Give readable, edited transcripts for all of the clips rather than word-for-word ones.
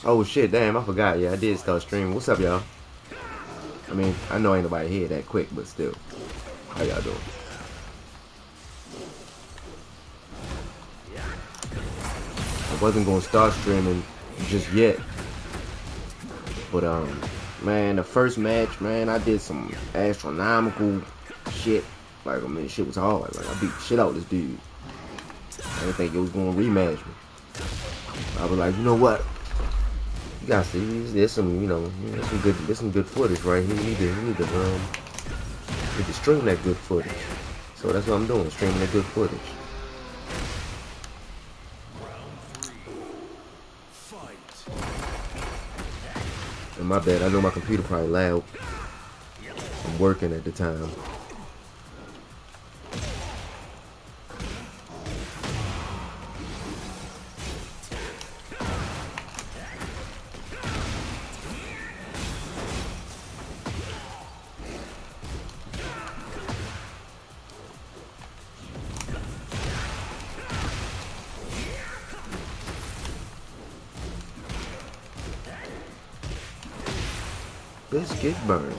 Oh shit, damn, I forgot. Yeah, I did start streaming. What's up, y'all? I mean, I know ain't nobody here that quick, but still. How y'all doing? I wasn't gonna start streaming just yet. But man, the first match, man, I did some astronomical shit. Like, I mean, shit was hard. Like, I beat the shit out of this dude. I didn't think it was gonna rematch me. I was like, you know what? You gotta see, there's some, there's some good footage right here. You need to stream that good footage. So that's what I'm doing, streaming that good footage. And my bad, I know my computer probably loud. I'm working at the time. Biscuit burn.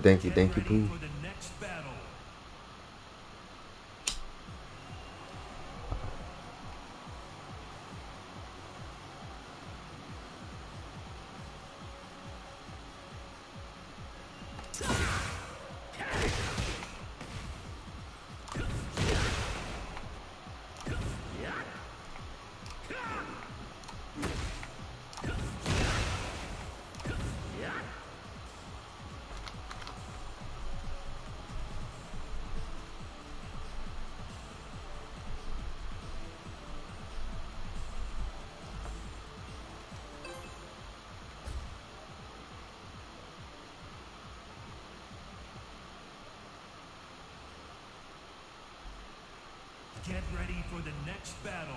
Thank you, Pooh. Get ready for the next battle.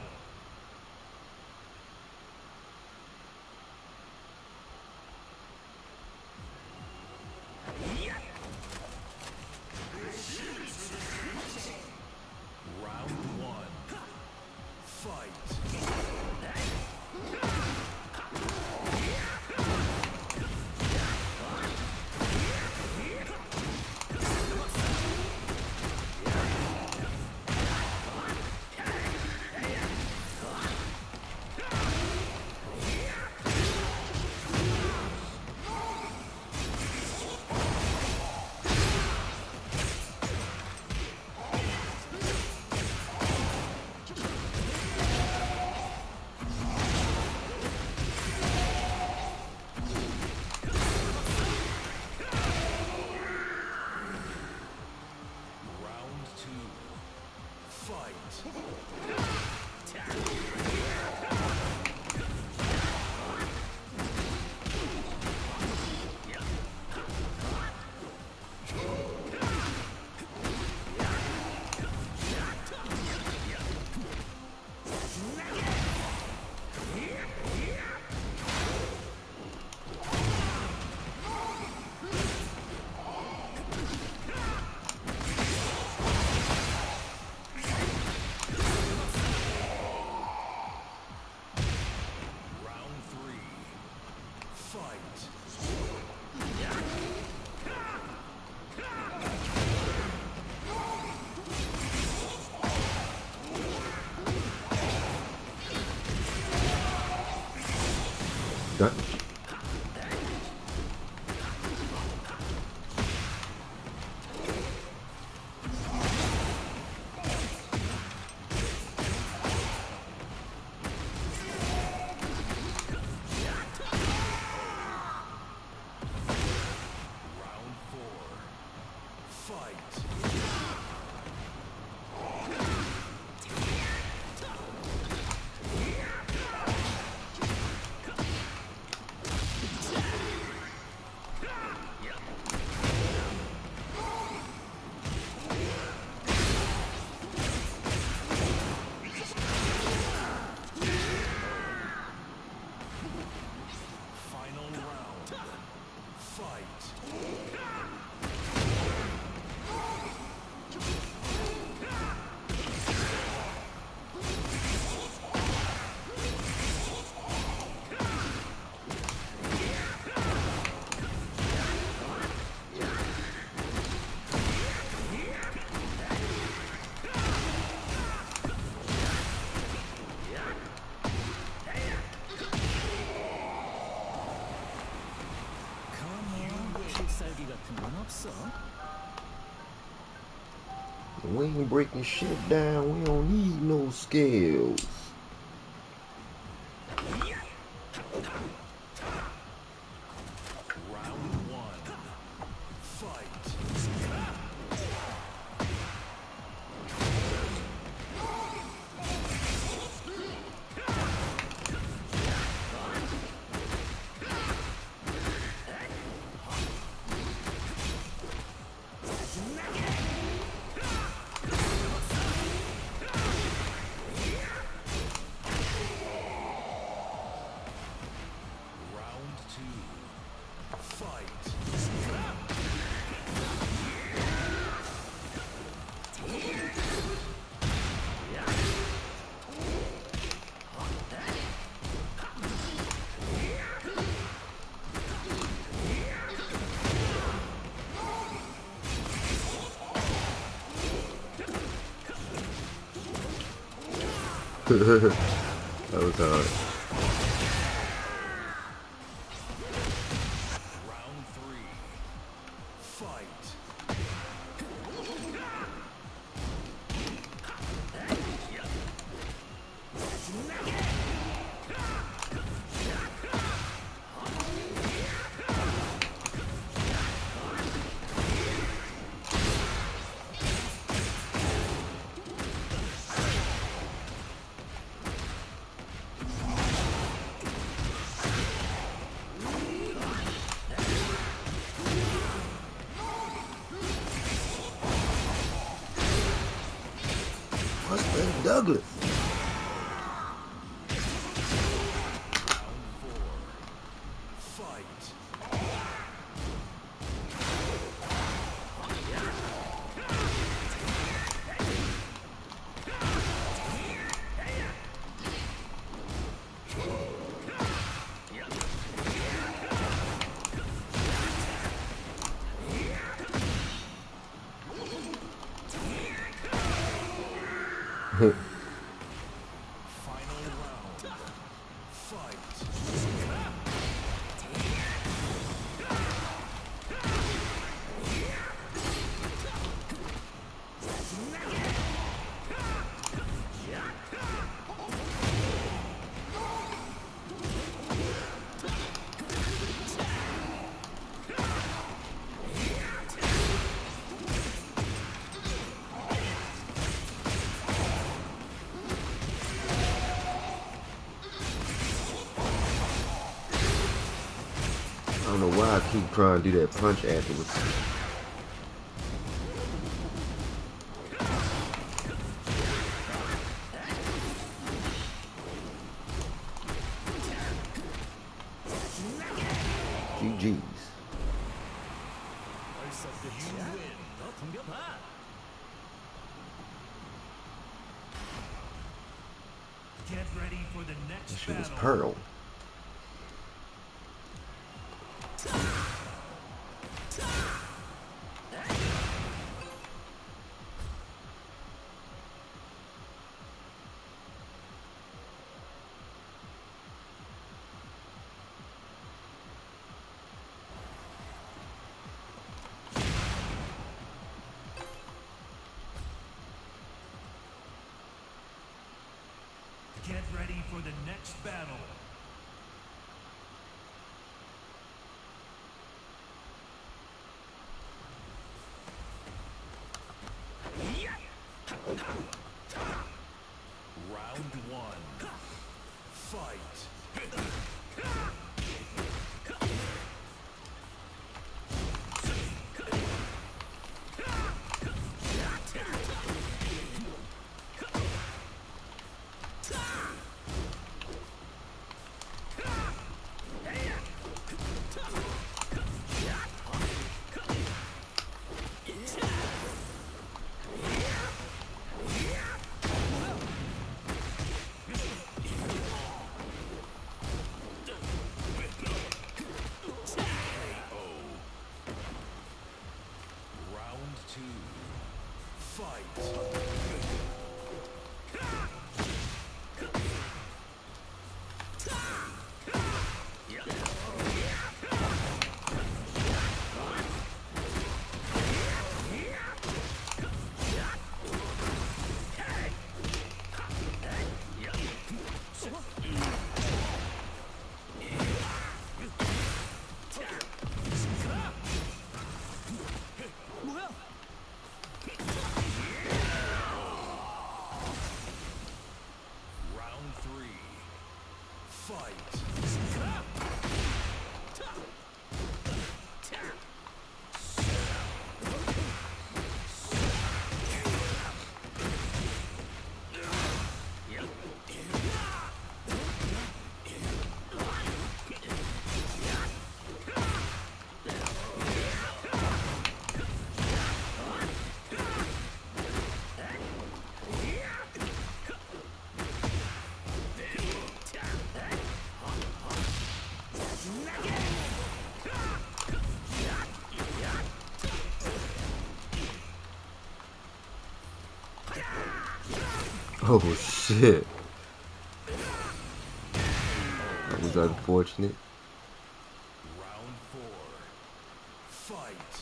Round one. Fight. Done. We ain't breaking shit down. We don't need no scales. Round one. Fight. Round two. Fight. That was hard. Round three. Fight. What's that, Douglas? Round four. Fight. Final round. Fight. I don't know why I keep trying to do that punch afterwards. GG's. You win. Get ready for the next That shit was battle. Pearl. Get ready for the next battle. Round one. Fight. Oh shit. That was unfortunate. Round 4. Fight.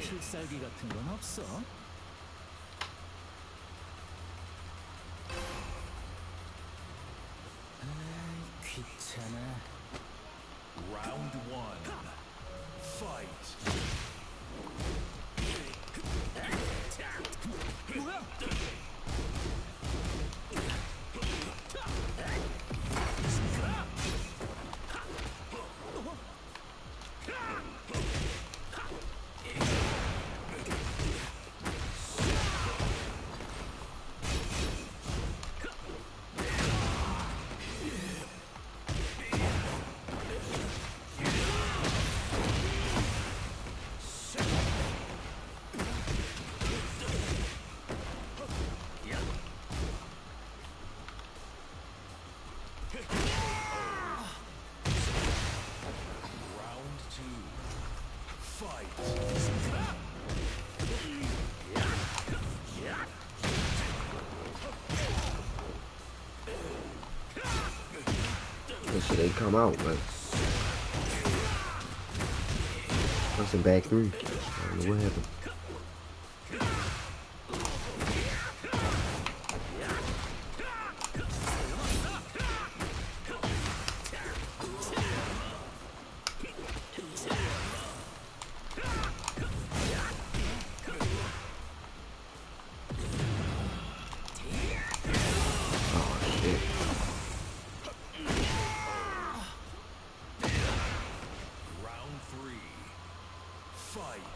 필살기 같은 건 없어? 귀찮아. Round 1. Fight. 뭐야? Round 2. Fight. That shit ain't come out, man. That's in back 3. I don't know what happened. Oh shit. Round 3. Fight.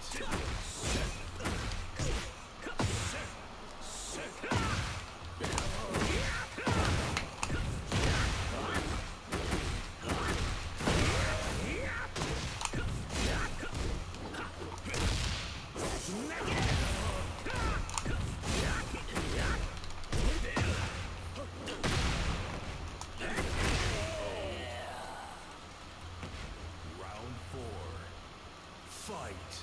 Round 4. Fight.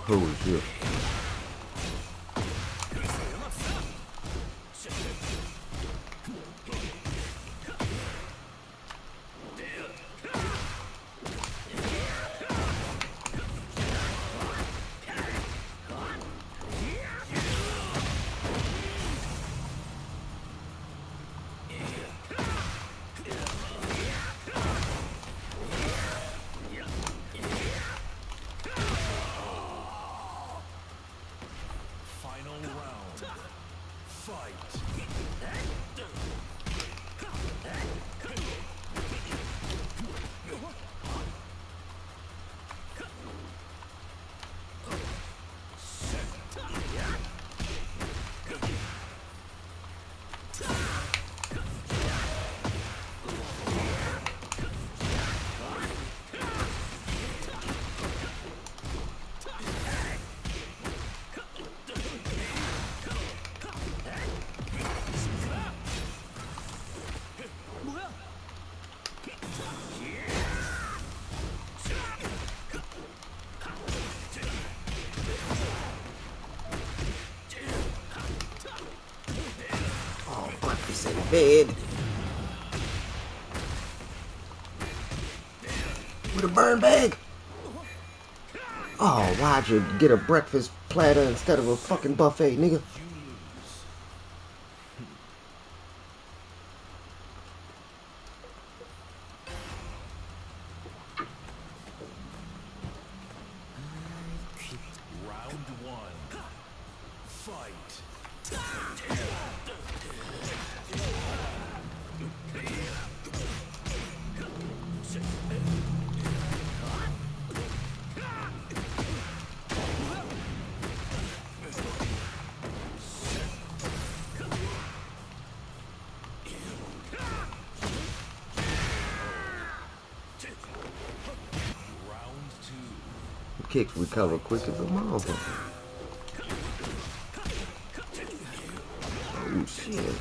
Holy shit. head. With a burn bag. Oh, why'd you get a breakfast platter instead of a fucking buffet, nigga? Round one. Fight. Round two. Kicks recover quick as a motherfucker. Oh shit.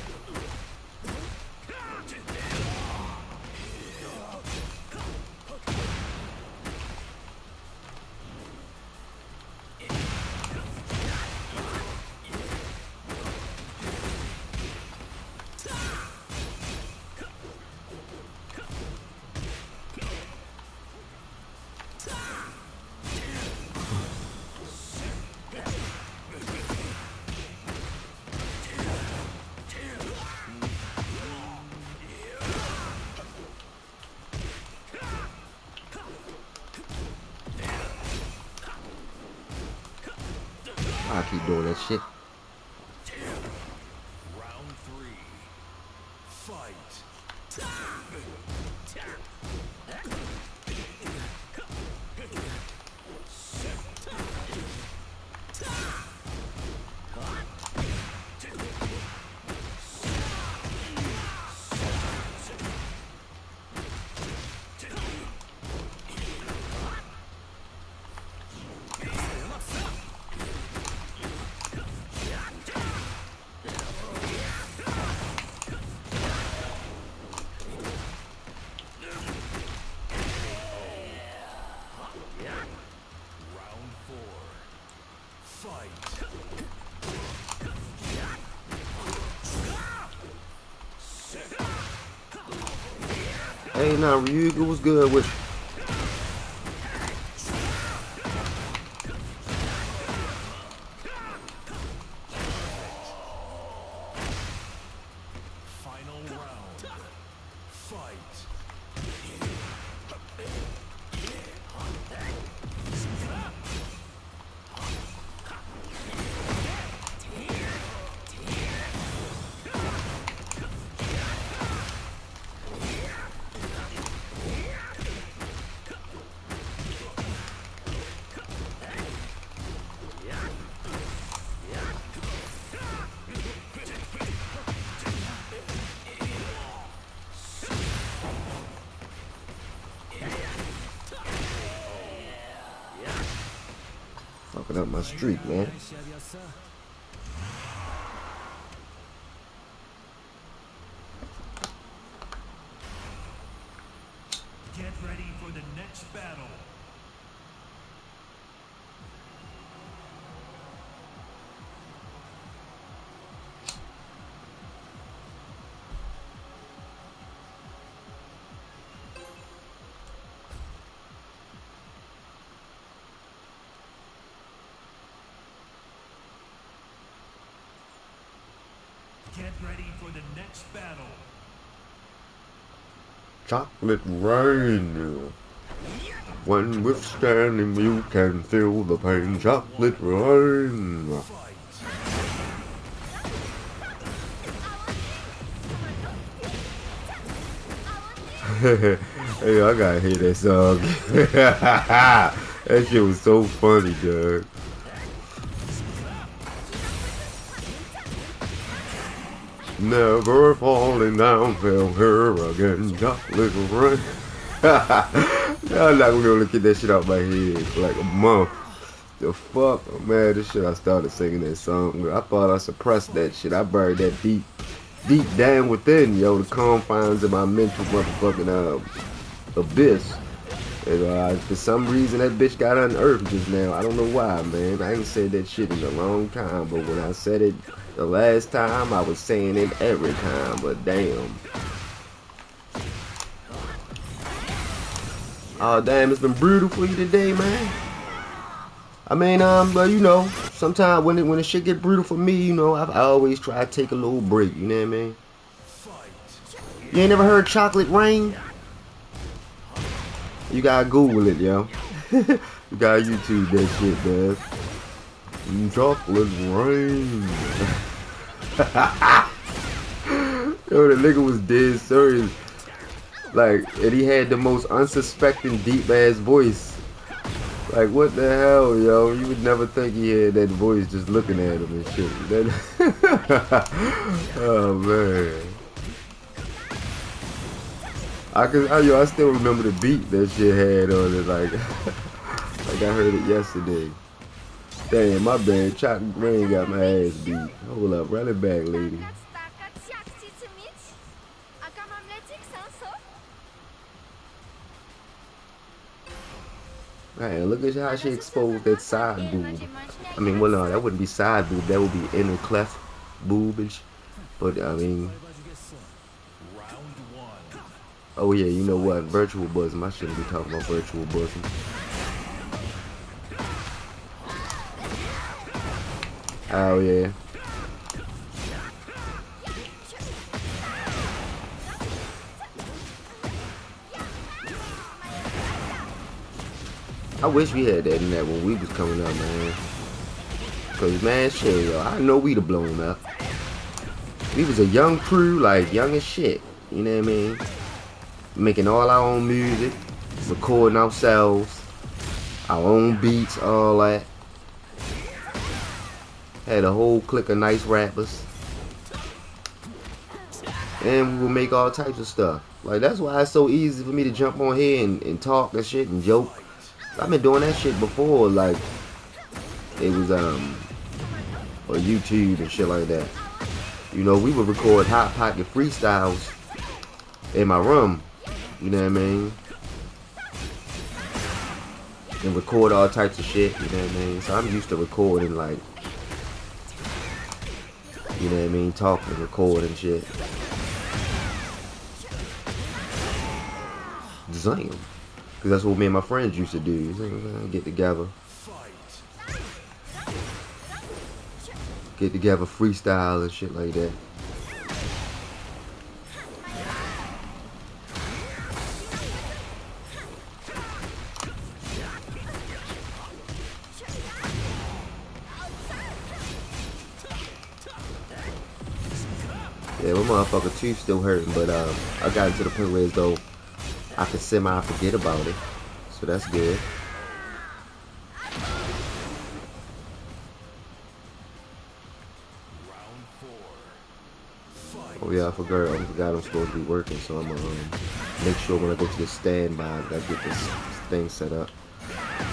I keep doing that shit. Round three. Fight. Round four. Fight. Hey, now Ryuga was good with. Final round. Fight. Fucking up my streak, man. Get ready for the next battle. Get ready for the next battle. Chocolate rain. When withstanding, you can feel the pain. Chocolate rain. Hey, I gotta hear that song. That shit was so funny, dude. Never falling down, fell her again. Chocolate rain. I'm not gonna be able to get that shit out my head for like a month. The fuck, oh, man, this shit I started singing that song. I thought I suppressed that shit. I buried that deep down within, yo, the confines of my mental motherfucking abyss. And for some reason that bitch got unearthed just now. I don't know why, man. I ain't said that shit in a long time, but when I said it, The last time I was saying it every time, but damn. Oh damn, it's been brutal for you today, man. I mean, but you know, sometimes when the shit get brutal for me, you know, I always try to take a little break. You know what I mean? You ain't never heard Chocolate Rain? You gotta Google it, yo. You gotta YouTube that shit, man. Chocolate Rain. Yo, the nigga was dead serious. Like, and he had the most unsuspecting deep ass voice. Like, what the hell, yo? You would never think he had that voice just looking at him and shit. Oh man. I still remember the beat that shit had on it. Like, like I heard it yesterday. Damn, my bad. Chocolate Rain got my ass beat. Hold up, run it back, lady. Man, look at how she exposed that side boob. I mean, well, no, that wouldn't be side boob. That would be inner cleft boobage. But, I mean... Oh, yeah, you know what? Virtual bosom. I shouldn't be talking about virtual bosom. Oh, yeah. I wish we had that in that when we was coming up, man. Cause man, shit, yo, I know we'd have blown up. We was a young crew, like young as shit. You know what I mean? Making all our own music, recording ourselves, our own beats, all that. Had a whole clique of nice rappers, and we would make all types of stuff. Like that's why it's so easy for me to jump on here and talk and shit and joke. I've been doing that shit before, like it was or YouTube and shit like that. You know, we would record Hot Pocket freestyles in my room. You know what I mean? And record all types of shit. You know what I mean? So I'm used to recording, like, you know what I mean, talking, recording shit. Damn. Because that's what me and my friends used to do. You know what I'm saying? Get together. Get together, freestyle and shit like that. Yeah, my motherfucker tooth still hurting, but I got into the point where as though I could semi-forget about it. So that's good. Oh yeah, I forgot I'm supposed to be working, so I'm gonna make sure when I go to the standby, I get this thing set up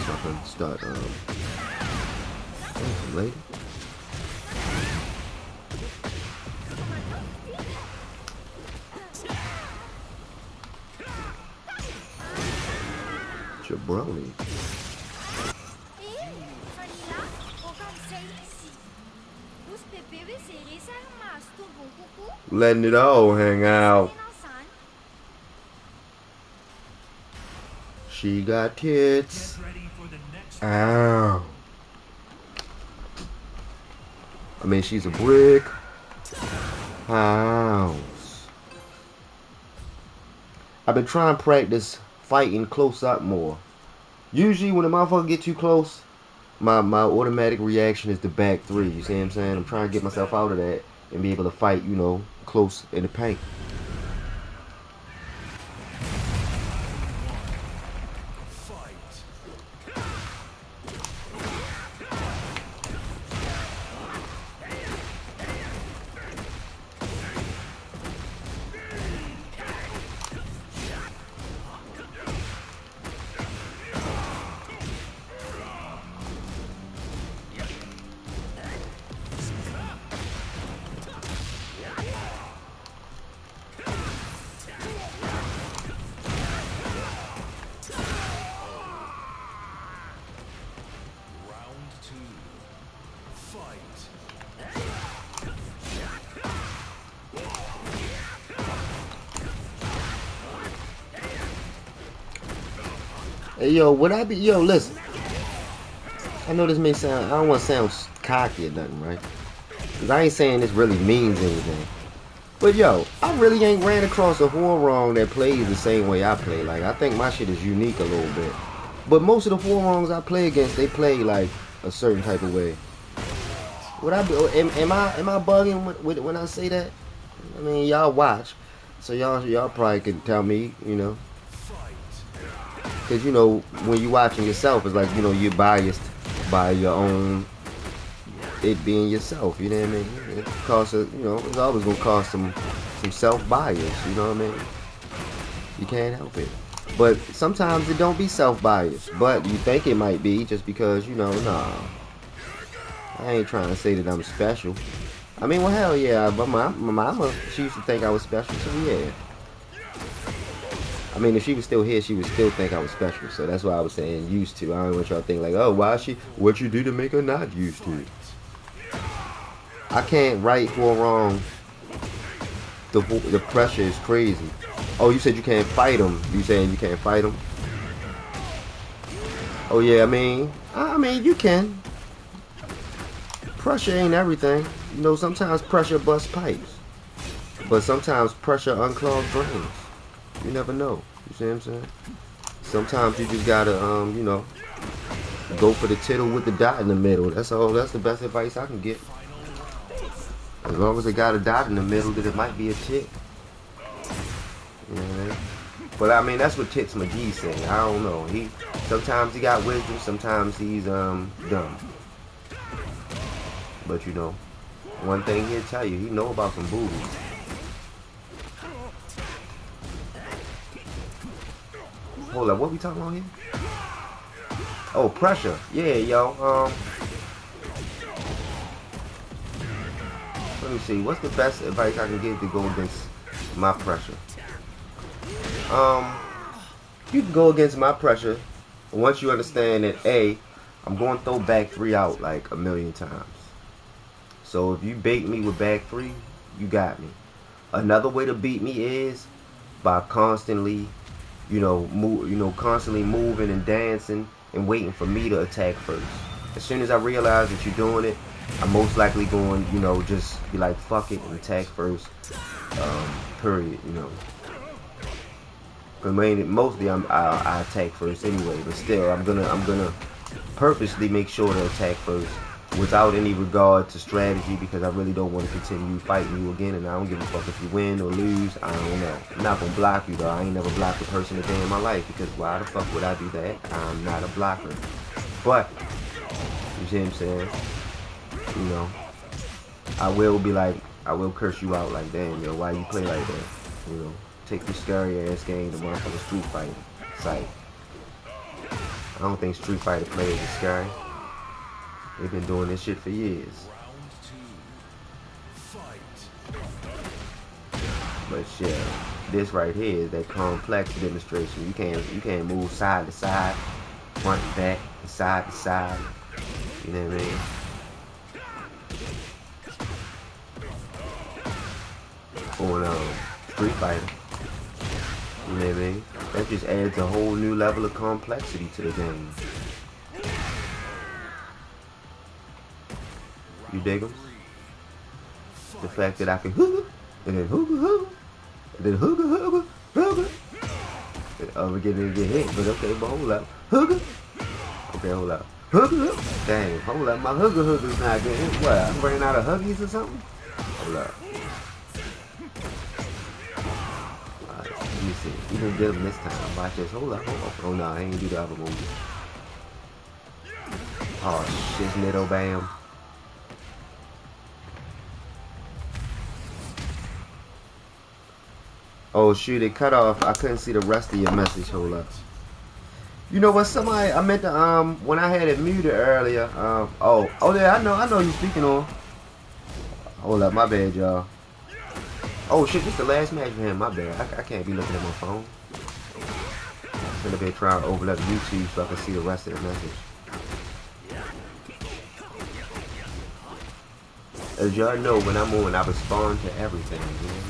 so I can start. Oh, lady. Jabroni. Letting it all hang out. She got tits. Ow. I mean, she's a brick house. I've been trying to practice fighting close up more. Usually when a motherfucker get too close, my automatic reaction is to back three. You see what I'm saying? I'm trying to get myself out of that and be able to fight, you know, close in the paint. Hey, yo, would I be... Yo, listen. I know this may sound... I don't want to sound cocky or nothing, right? Because I ain't saying this really means anything. But, yo, I really ain't ran across a Hwoarang that plays the same way I play. Like, I think my shit is unique a little bit. But most of the Hwoarangs I play against, they play, like, a certain type of way. Would I be... Am I bugging when I say that? I mean, y'all watch. So y'all probably can tell me, you know. Because, you know, when you watching yourself, it's like, you know, you're biased by your own, it being yourself, you know what I mean? It costs, you know, it's always going to cost some self-bias, you know what I mean? You can't help it. But sometimes it don't be self-biased, but you think it might be just because, you know, nah. I ain't trying to say that I'm special. I mean, well, hell yeah, but my mama, she used to think I was special, so yeah. I mean, if she was still here, she would still think I was special. So that's why I was saying used to. I don't want y'all to think like, oh, why she? What you do to make her not used to it? I can't right or wrong. The pressure is crazy. Oh, you said you can't fight them. You saying you can't fight them? Oh yeah, I mean you can. Pressure ain't everything. You know, sometimes pressure busts pipes, but sometimes pressure unclogs drains. You never know. You see what I'm saying? Sometimes you just gotta, you know, go for the tittle with the dot in the middle. That's all. That's the best advice I can get. As long as it got a dot in the middle, then it might be a tit. You know what I mean? But I mean, that's what Tits McGee said. I don't know. Sometimes he got wisdom, sometimes he's dumb. But you know, one thing he'll tell you, he know about some boobies. Hold up, what we talking about here? Oh, pressure. Yeah, yo. Let me see. What's the best advice I can give to go against my pressure? You can go against my pressure once you understand that A, I'm going to throw back 3 out like a million times. So if you bait me with back 3, you got me. Another way to beat me is by constantly, constantly moving and dancing and waiting for me to attack first. As soon as I realize that you're doing it, I'm most likely going, just be like, fuck it and attack first. Period, Because mostly I attack first anyway, but still I'm gonna purposely make sure to attack first without any regard to strategy, because I really don't want to continue fighting you again, and I don't give a fuck if you win or lose. I don't know. I'm not gonna block you though. I ain't never blocked a person a day in my life, because why the fuck would I do that? I'm not a blocker. But you see what I'm saying? I will curse you out like, damn, yo, why you play like that? Take your scary ass game to motherfucking Street Fighter site. I don't think Street Fighter players are scary. They've been doing this shit for years. But yeah, this right here is that complex demonstration. You can't move side to side, front to back, and side to side. You know what I mean? On Street Fighter. You know what I mean? That just adds a whole new level of complexity to the game. You dig them? The fact that I can hooga, and then hooga hooga, and then hooga hooga hooga. We're getting to get hit, but okay, but hold up. Hooga. Okay, hold up. Hooga hooga. Dang, hold up. My hooga hooga's not getting hit. What? I'm running out of huggies or something? Hold up. Let me see. You gonna get him this time. Watch this. Hold up. Oh no, I ain't do the other movie. Oh shit, Nitto Bam. Oh shoot, it cut off. I couldn't see the rest of your message. Hold up. You know what? Somebody, I meant to when I had it muted earlier. Oh yeah, I know you speaking on. Hold up, my bad, y'all. Oh shit, this is the last match for him. My bad. I can't be looking at my phone. I'm gonna be trying to open up YouTube so I can see the rest of the message. As y'all know, when I'm on, I respond to everything. You know?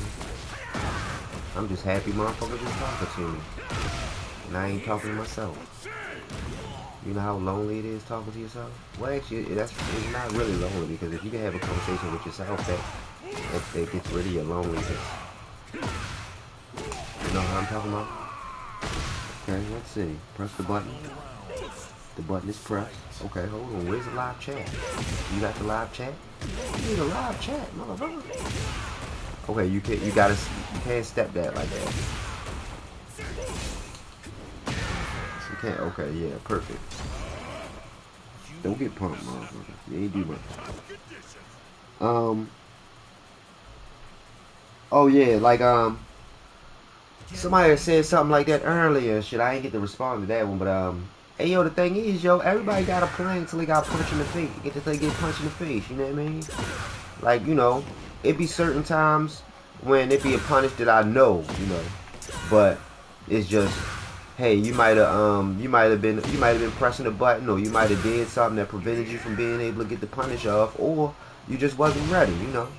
I'm just happy motherfuckers just talking to me. And I ain't talking to myself. You know how lonely it is talking to yourself? Well, actually, it's not really lonely because if you can have a conversation with yourself, that gets rid of your loneliness. You know what I'm talking about? Okay, let's see. Press the button. The button is pressed. Okay, hold on. Where's the live chat? You got the live chat? You need a live chat, motherfucker. Okay, you can't step that like that. You can't. Okay, yeah, perfect. Don't get pumped, motherfucker. You ain't do much. Oh yeah, like somebody said something like that earlier. Shit, I ain't get to respond to that one, but hey yo, the thing is, yo, everybody got a plan until they got punched in the face. Get punched in the face. You know what I mean? Like, you know, it be certain times when it be a punish that I know, you know, but it's just, hey, you might have been pressing a button, or you might have did something that prevented you from being able to get the punish off, or you just wasn't ready, you know.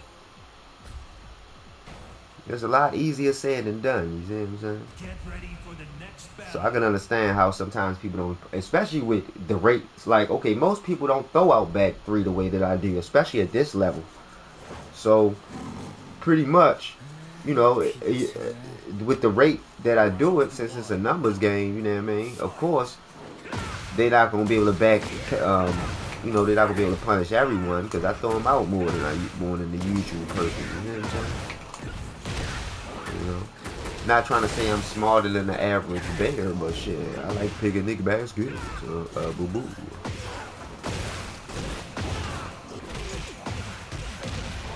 It's a lot easier said than done, you see what I'm saying? Get ready for the next battle. So I can understand how sometimes people don't, especially with the rates. Like, okay, most people don't throw out back three the way that I do, especially at this level. So, pretty much, you know, with the rate that I do it, since it's a numbers game, you know what I mean? Of course, they're not going to be able to you know, they're not going to be able to punish everyone because I throw them out more than the usual person, you know what I'm saying? You know, not trying to say I'm smarter than the average bear, but shit, I like picking nigga baskets. So, boo boo.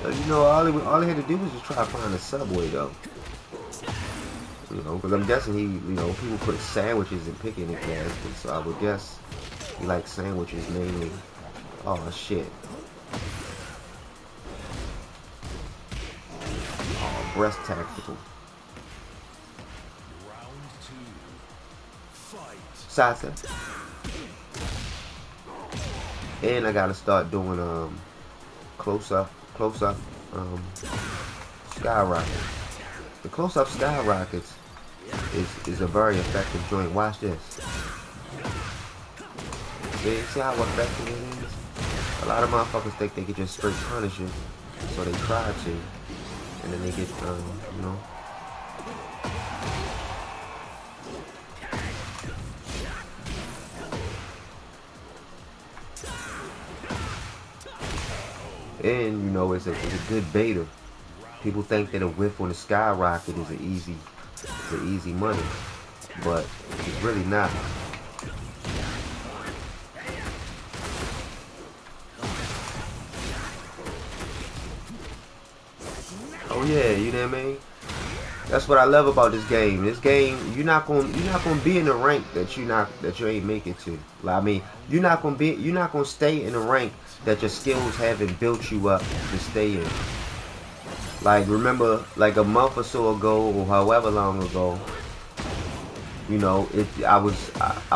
You know, all he had to do was just try to find a Subway, though. You know, because I'm guessing you know, people put sandwiches in picnic baskets, so I would guess he likes sandwiches mainly. Oh, shit. Oh, breast tactical. Sasa. And I gotta start doing close up skyrocket. The close up skyrockets is a very effective joint. Watch this. See how effective it is? A lot of motherfuckers think they can just straight punish it, so they try to, and then they get you know. And you know, it's a good beta. People think that a whiff on the skyrocket is an easy money, but it's really not. Oh yeah, you know what I mean? That's what I love about this game. This game, you're not gonna be in the rank that you ain't making to. Like, I mean, you're not gonna stay in the rank that your skills haven't built you up to stay in. Like, remember, like a month or so ago, or however long ago, you know, I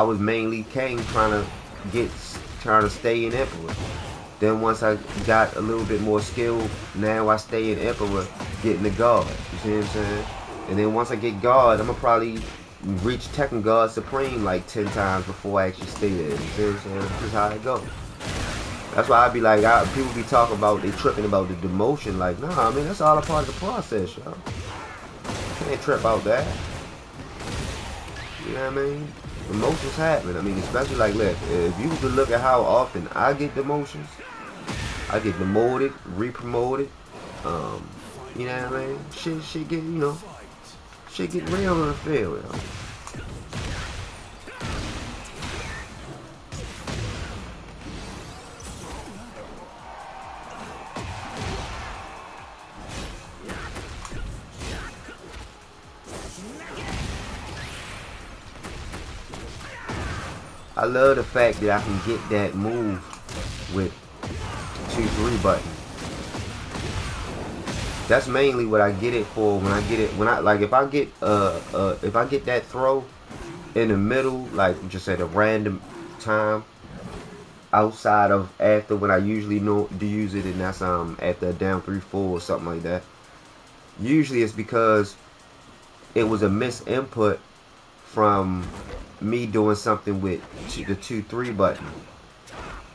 was mainly King trying to stay in Emperor. Then once I got a little bit more skill, now I stay in Emperor, getting the guard. You see what I'm saying? And then once I get guard, I'm gonna probably reach Tekken Guard Supreme like 10 times before I actually stay there. You see what I'm saying? That's just how it goes. That's why I be like, people be talking about, they tripping about the demotion. Like, nah, I mean, that's all a part of the process, yo. You can't trip out that. You know what I mean? Demotions happen. I mean, especially like, look, if you was to look at how often I get demotions, I get demoted, re-promoted. You know what I mean? Shit get, you know, shit get real in the field, yo. I love the fact that I can get that move with 2-3 button. That's mainly what I get it for. When if I get that throw in the middle, like just at a random time outside of after when I usually know to use it, and that's after a down 3-4 or something like that. Usually it's because it was a misinput from me doing something with the 2-3 button,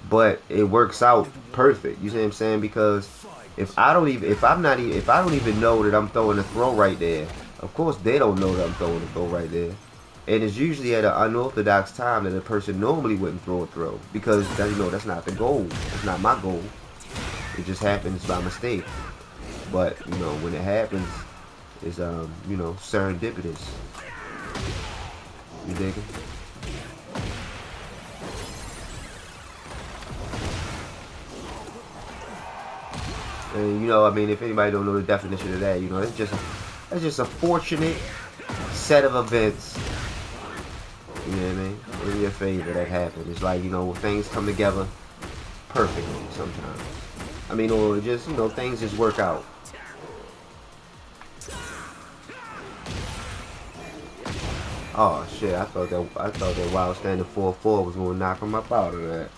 but it works out perfect. You see what I'm saying? Because if I don't even, if I don't even know that I'm throwing a throw right there, of course they don't know that I'm throwing a throw right there. And it's usually at an unorthodox time that a person normally wouldn't throw a throw, because that's not the goal. It's not my goal. It just happens by mistake. But when it happens, it's serendipitous. You dig it? And I mean, if anybody don't know the definition of that, it's just a fortunate set of events. You know what I mean? In your favor that happened. It's like things come together perfectly sometimes. I mean, or just things just work out. Oh shit! I thought that Wild Standing 4-4 was gonna knock him up out of that.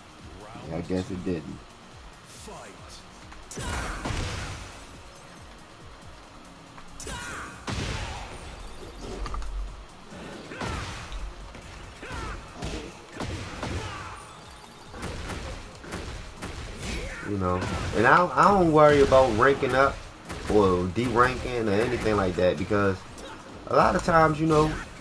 Yeah, I guess it didn't. And I don't worry about ranking up or de-ranking or anything like that, because a lot of times,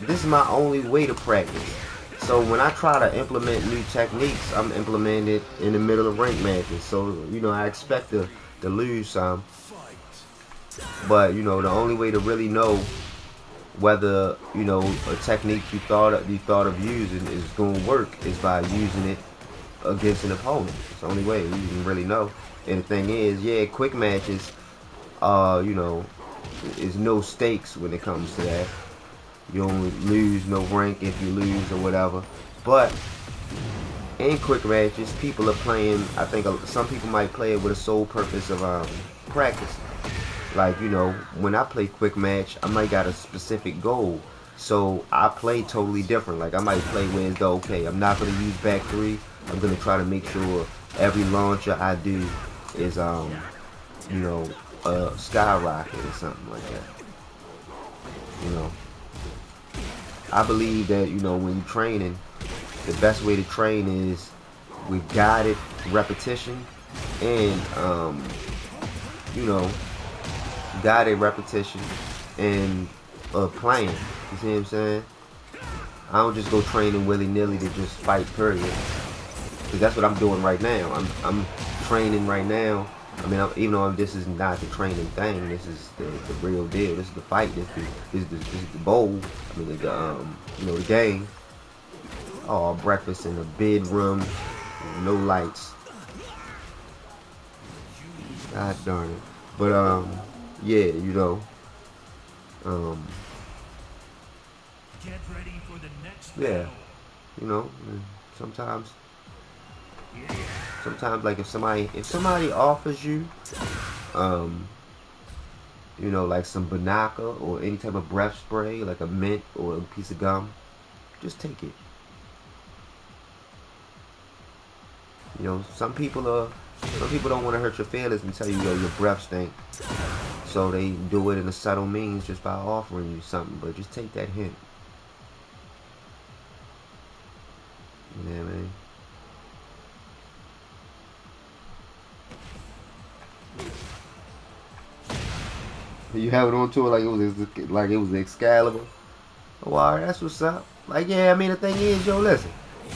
this is my only way to practice. So when I try to implement new techniques, I'm implementing it in the middle of rank matches. So, I expect to lose some. But, the only way to really know whether, a technique you thought of using is going to work is by using it against an opponent. It's the only way you can really know. And the thing is, yeah, quick matches, is no stakes when it comes to that. You don't lose no rank if you lose or whatever. But in quick matches, people are playing. I think some people might play it with a sole purpose of practice. Like when I play quick match, I might got a specific goal, so I play totally different. Like I might play where it's okay, I'm not gonna use back three. I'm gonna try to make sure every launcher I do is skyrocket or something like that. I believe that when you're training, the best way to train is with guided repetition and guided repetition and playing. You see what I'm saying? I don't just go training willy-nilly to just fight, period. Because that's what I'm doing right now. I'm training right now. I mean, even though this is not the training thing, this is the real deal. This is the fight. This is the bowl. I mean, the game. Oh, breakfast in the bedroom, no lights. God darn it. But yeah, Get ready for the next yeah, battle. sometimes like if somebody offers you like some Banaka or any type of breath spray, like a mint or a piece of gum, just take it. Some people don't want to hurt your feelings and tell you your breath stink, so they do it in a subtle means just by offering you something. But just take that hint. Yeah, man. You have it on tour like it was Excalibur. Oh, all right, that's what's up. Like, yeah, I mean, the thing is, listen,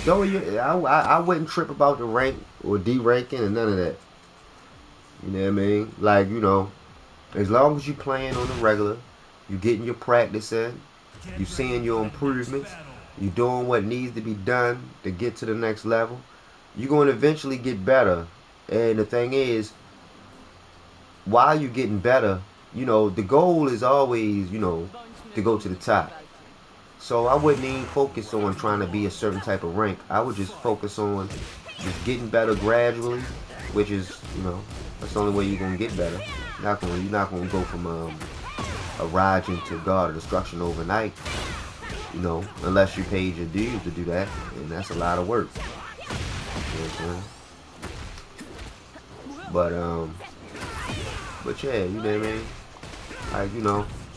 I wouldn't trip about the rank or de-ranking and none of that. You know what I mean? Like, as long as you playing on the regular, you getting your practice in, you seeing your improvements, you doing what needs to be done to get to the next level, you're going to eventually get better. And the thing is, while you're getting better, the goal is always, to go to the top. So I wouldn't even focus on trying to be a certain type of rank. I would just focus on just getting better gradually, which is, that's the only way you're gonna get better. You're not gonna go from a Raijin to God of Destruction overnight, unless you paid your dues to do that, and that's a lot of work. You know what I'm saying? But yeah, you know what I mean? Like,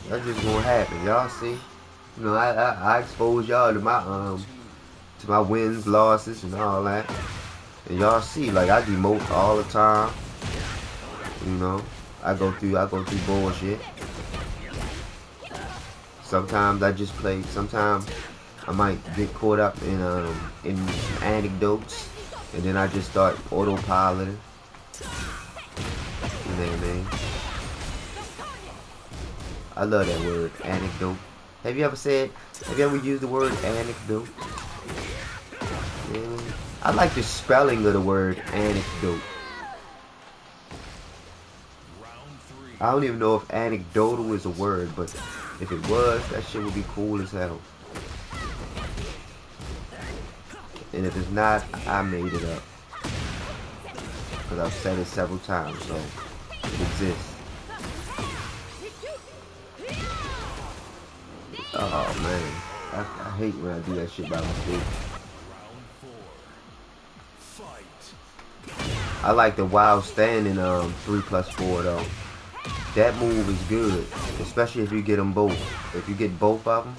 that's just gonna happen. Y'all see? I expose y'all to to my wins, losses, and all that. And y'all see, like I demote all the time. You know, I go through bullshit. Sometimes I just play. Sometimes I might get caught up in some anecdotes, and then I just start autopiloting. You know what I mean? I love that word, anecdote. Have you ever used the word anecdote? Yeah. I like the spelling of the word anecdote. I don't even know if anecdotal is a word, but if it was, that shit would be cool as hell. And if it's not, I made it up. Because I've said it several times, so it exists. Oh man, I hate when I do that shit by mistake. I like the wild standing 3+4 though. That move is good, especially if you get them both. If you get both of them.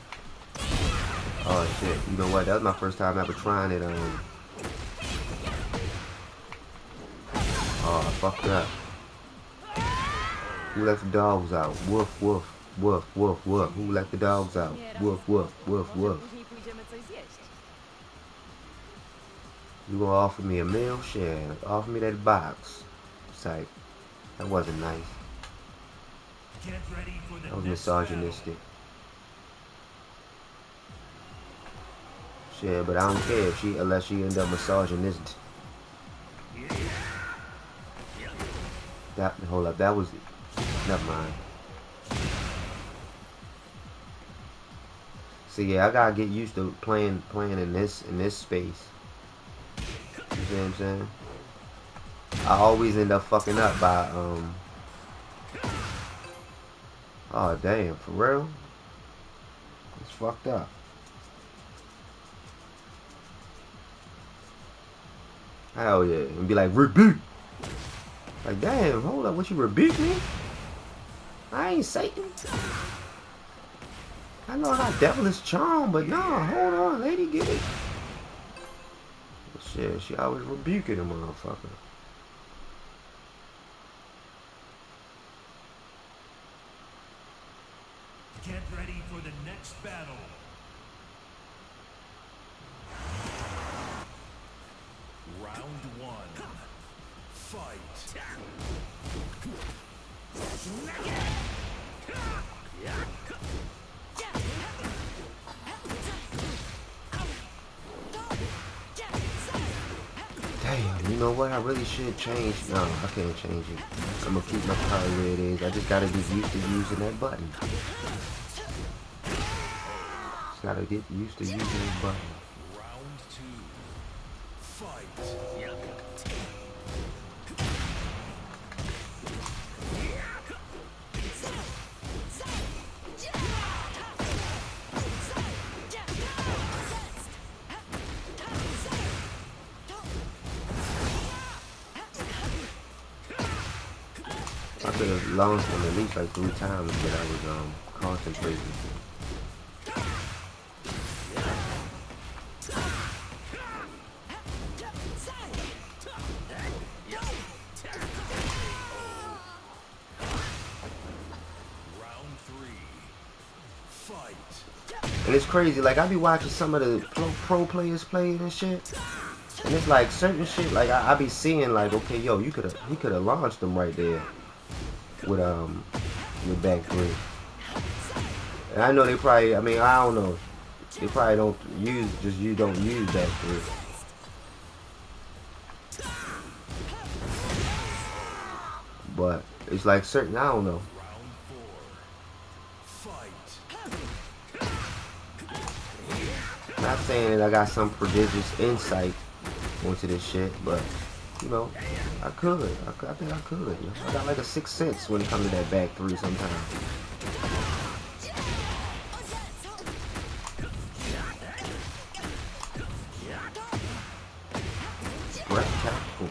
Oh shit! You know what? That was my first time ever trying it. Oh, I fucked up. Who let the dogs out? Woof woof woof woof woof. Who let the dogs out? Woof woof woof woof. You gonna offer me a meal? Shit. Offer me that box. It's like, that wasn't nice. That was misogynistic. Shit, but I don't care if unless she end up misogynistic. Hold up, that was, never mind. So yeah, I gotta get used to playing in this space. You see what I'm saying? I always end up fucking up by oh damn, for real? It's fucked up. Hell yeah. And be like, rebuke! Like, damn, hold up, what, you rebuke me? I ain't Satan. I know I got devilish charm, but nah, hold on, lady, get it. Shit, she always rebuking a motherfucker. Get ready for the next battle. Round one. Fight. Damn, you know what? I really should change. No, I can't change it. I'm gonna keep my power where it is. I just gotta get used to using that button. Just gotta get used to using that button. Round two. Fight. I could have launched them at least like 3 times, but I was concentrating. Round three. Fight. And it's crazy, like I be watching some of the pro players play and shit. And it's like certain shit, like I be seeing like, okay, yo, he could have launched them right there with back 3. And I know they probably, I mean, I don't know, they probably don't use, you don't use back 3. But it's like certain, I don't know. Round four. Fight. Not saying that I got some prodigious insight into this shit, but you know, I think I could. You know? I got like a 6th sense when it comes to that back 3 sometimes. Breath tactical.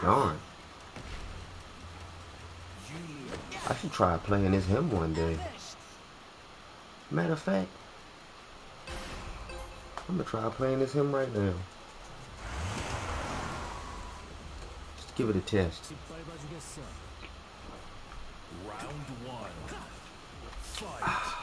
Darn. I should try playing as him one day. Matter of fact, I'm gonna try playing as him right now. Just give it a test. 짓밟아주겠어. Round one. Fight.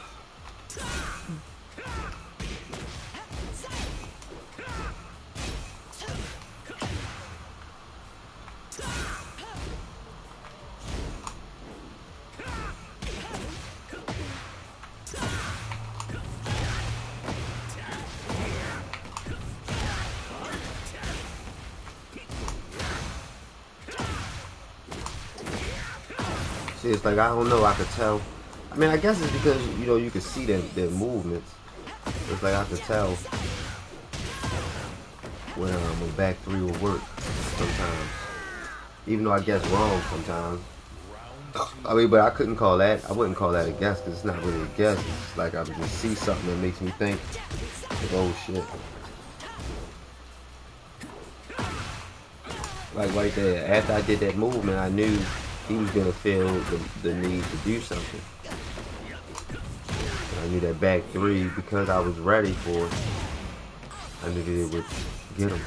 See, it's like, I don't know, I could tell. I mean, I guess it's because, you know, you can see their movements. It's like I could tell when back three will work sometimes. Even though I guess wrong sometimes. I mean, but I couldn't call that, I wouldn't call that a guess, because it's not really a guess. It's like I would just see something that makes me think, oh shit. Like right there, after I did that movement, I knew he was going to feel the need to do something. And I knew that back three, because I was ready for it, I knew that it would get him.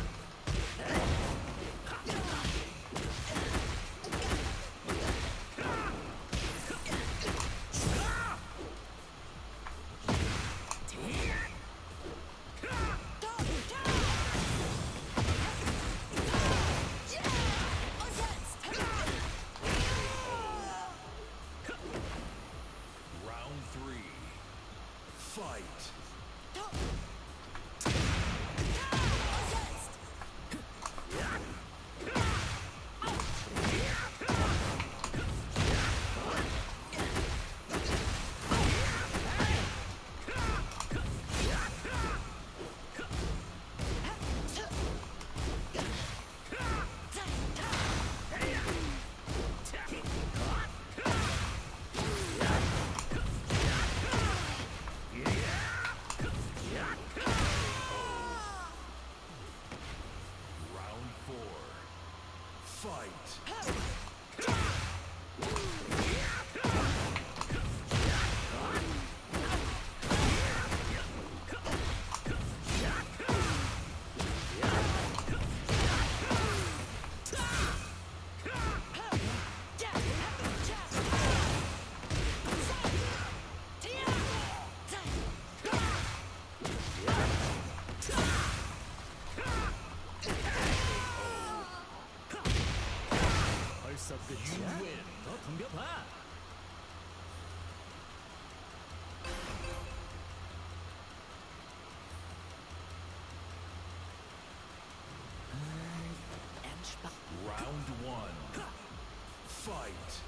벌써 끝이야? 더 덤벼봐. Round one. Fight.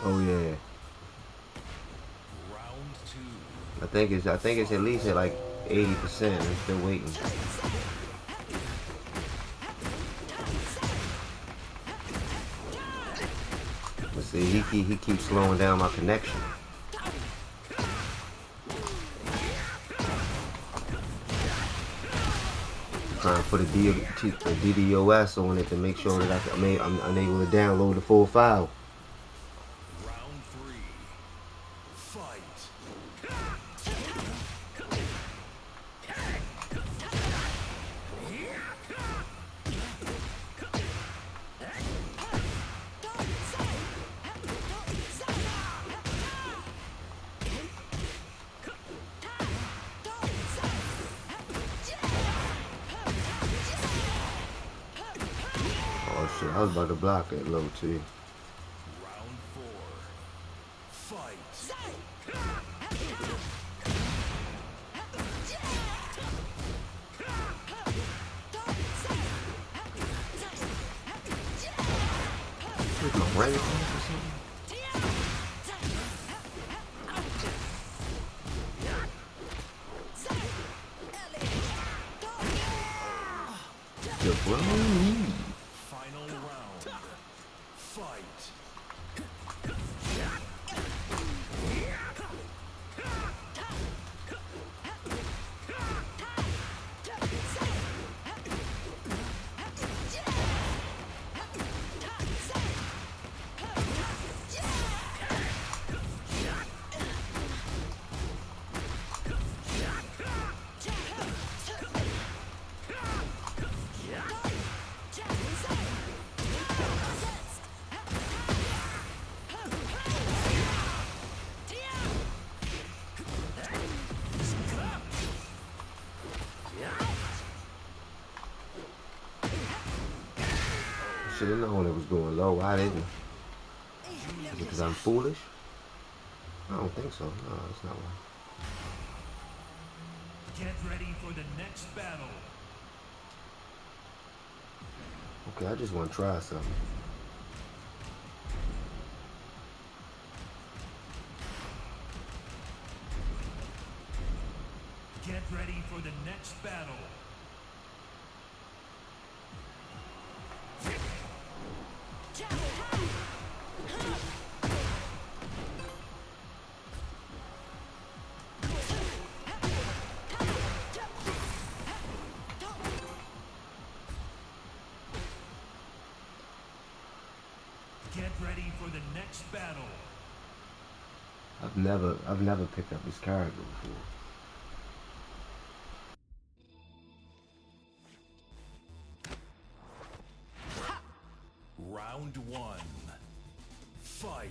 Oh yeah. Round two. I think it's at least at like 80%. I'm still waiting. Let's see, he keeps slowing down my connection. Trying to put a DDoS on it to make sure that I'm unable to download the full file. Round three. Fight. Oh shit, I was about to block that low too. Round four. Fight. Is my brain off or something? Jabroni. Final round. Fight. Should have known it was going low. Why didn't? Is it because I'm foolish? I don't think so. No, that's not why. Get ready for the next battle. Okay, I just want to try something. Get ready for the next battle. Get ready for the next battle. I've never picked up this character before. Round one. Fight.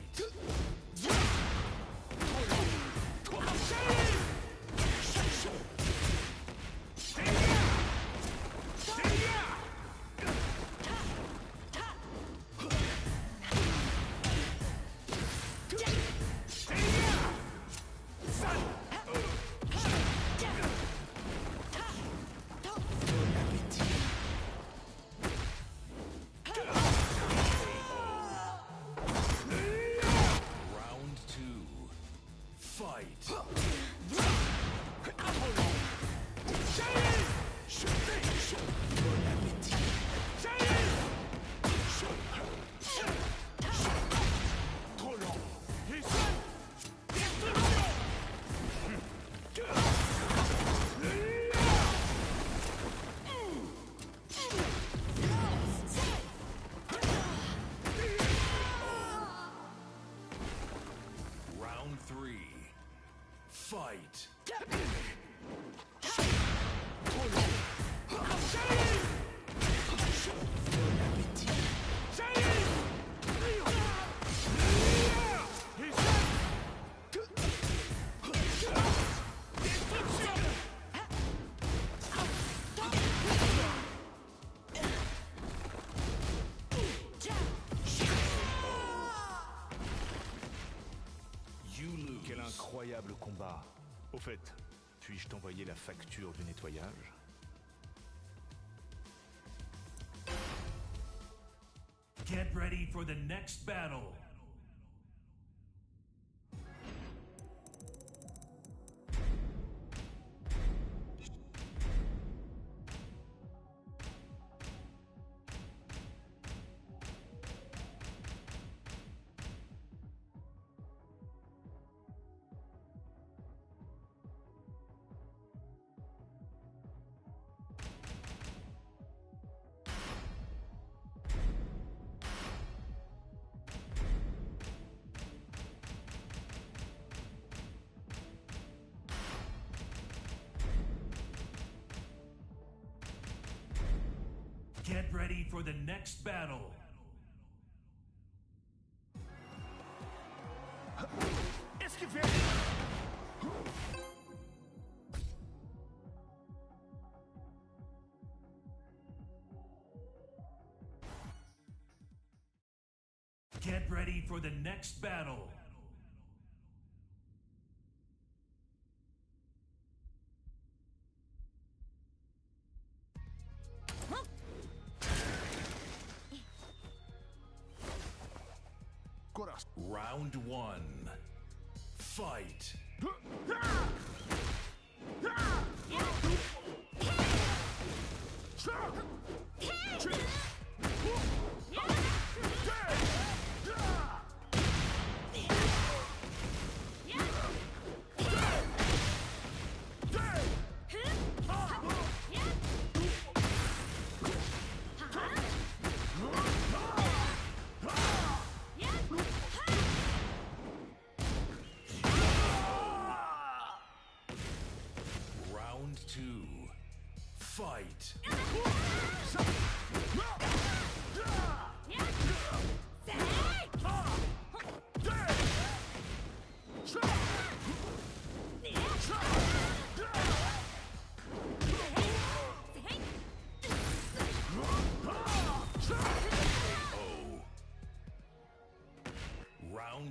Round two. Fight. Round three. Fight. You lose. Quel incroyable combat. Au fait, puis-je t'envoyer la facture du nettoyage? Get ready for the next battle. Get ready for the next battle. Esquivez! Get ready for the next battle. Round one. Fight.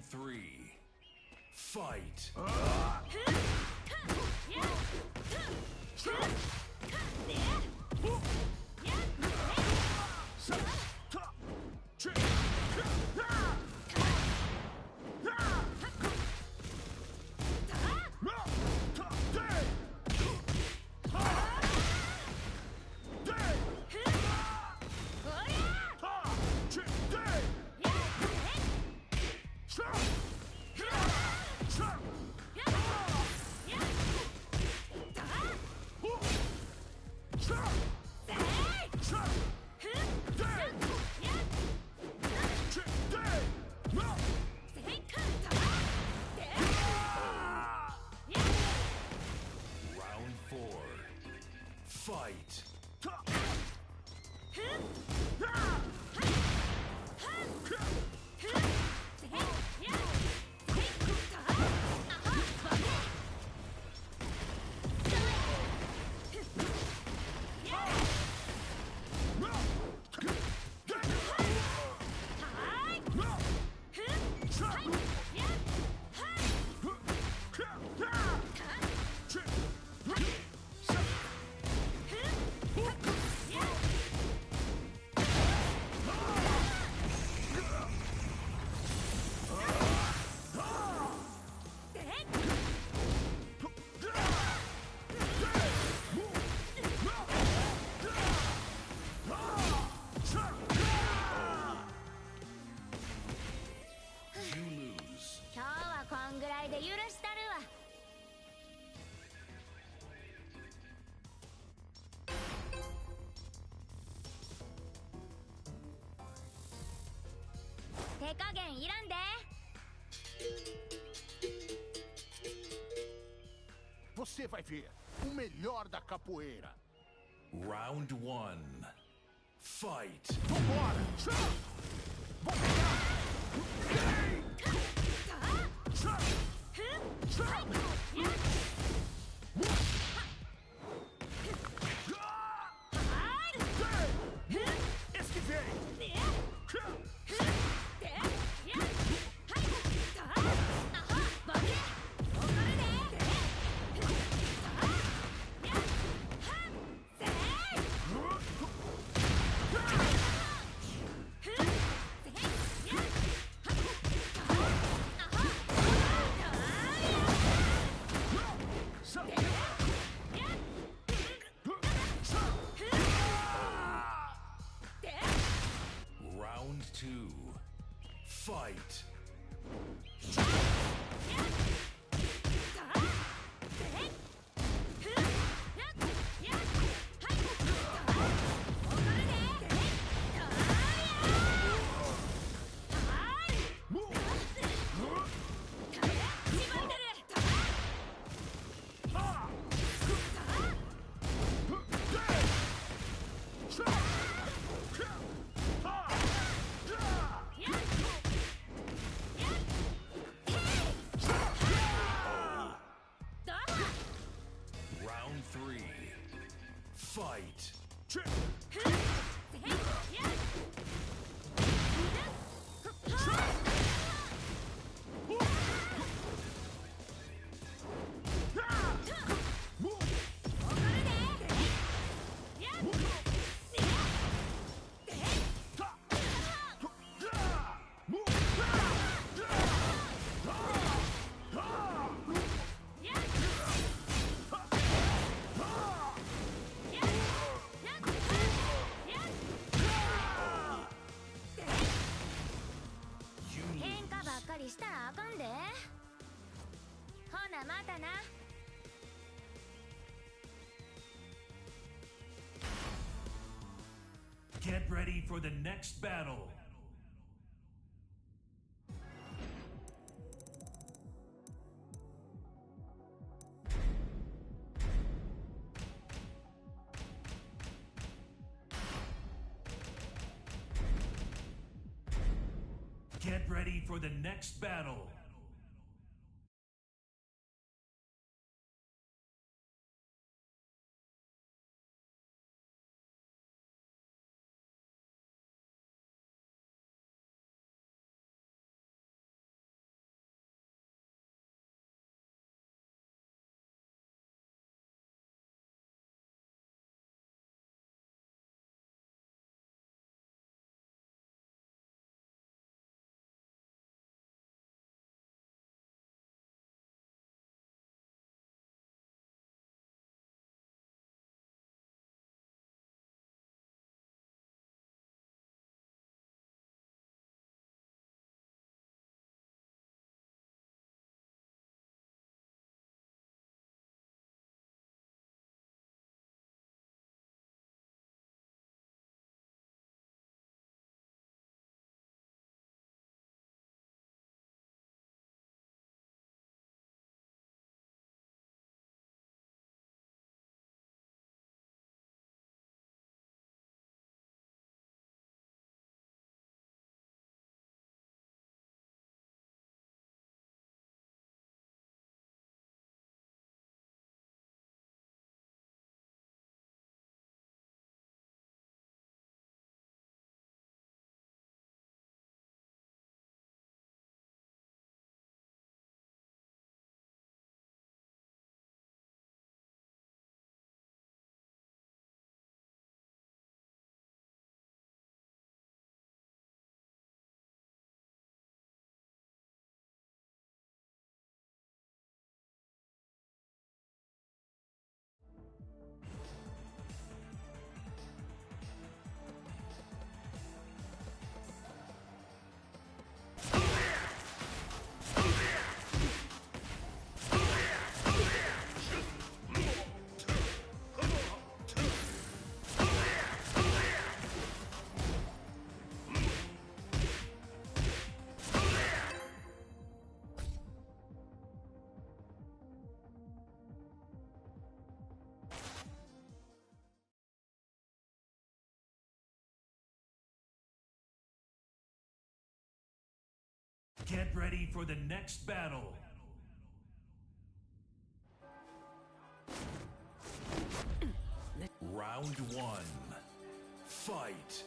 Round 3. Fight. Round 4. Fight. You lose. 今日はこんぐらいで許したるわ。手加減いらんで。 Você vai ver o melhor da capoeira. Round 1. Fight. Vambora! Esquivei! Round 2. Fight. Round 3. Fight. You 喧 lose. 嘩ばっかりしたらあかんで。ほなまたな。 Get ready for the next battle. Get ready for the next battle. Get ready for the next battle. Round one. Fight.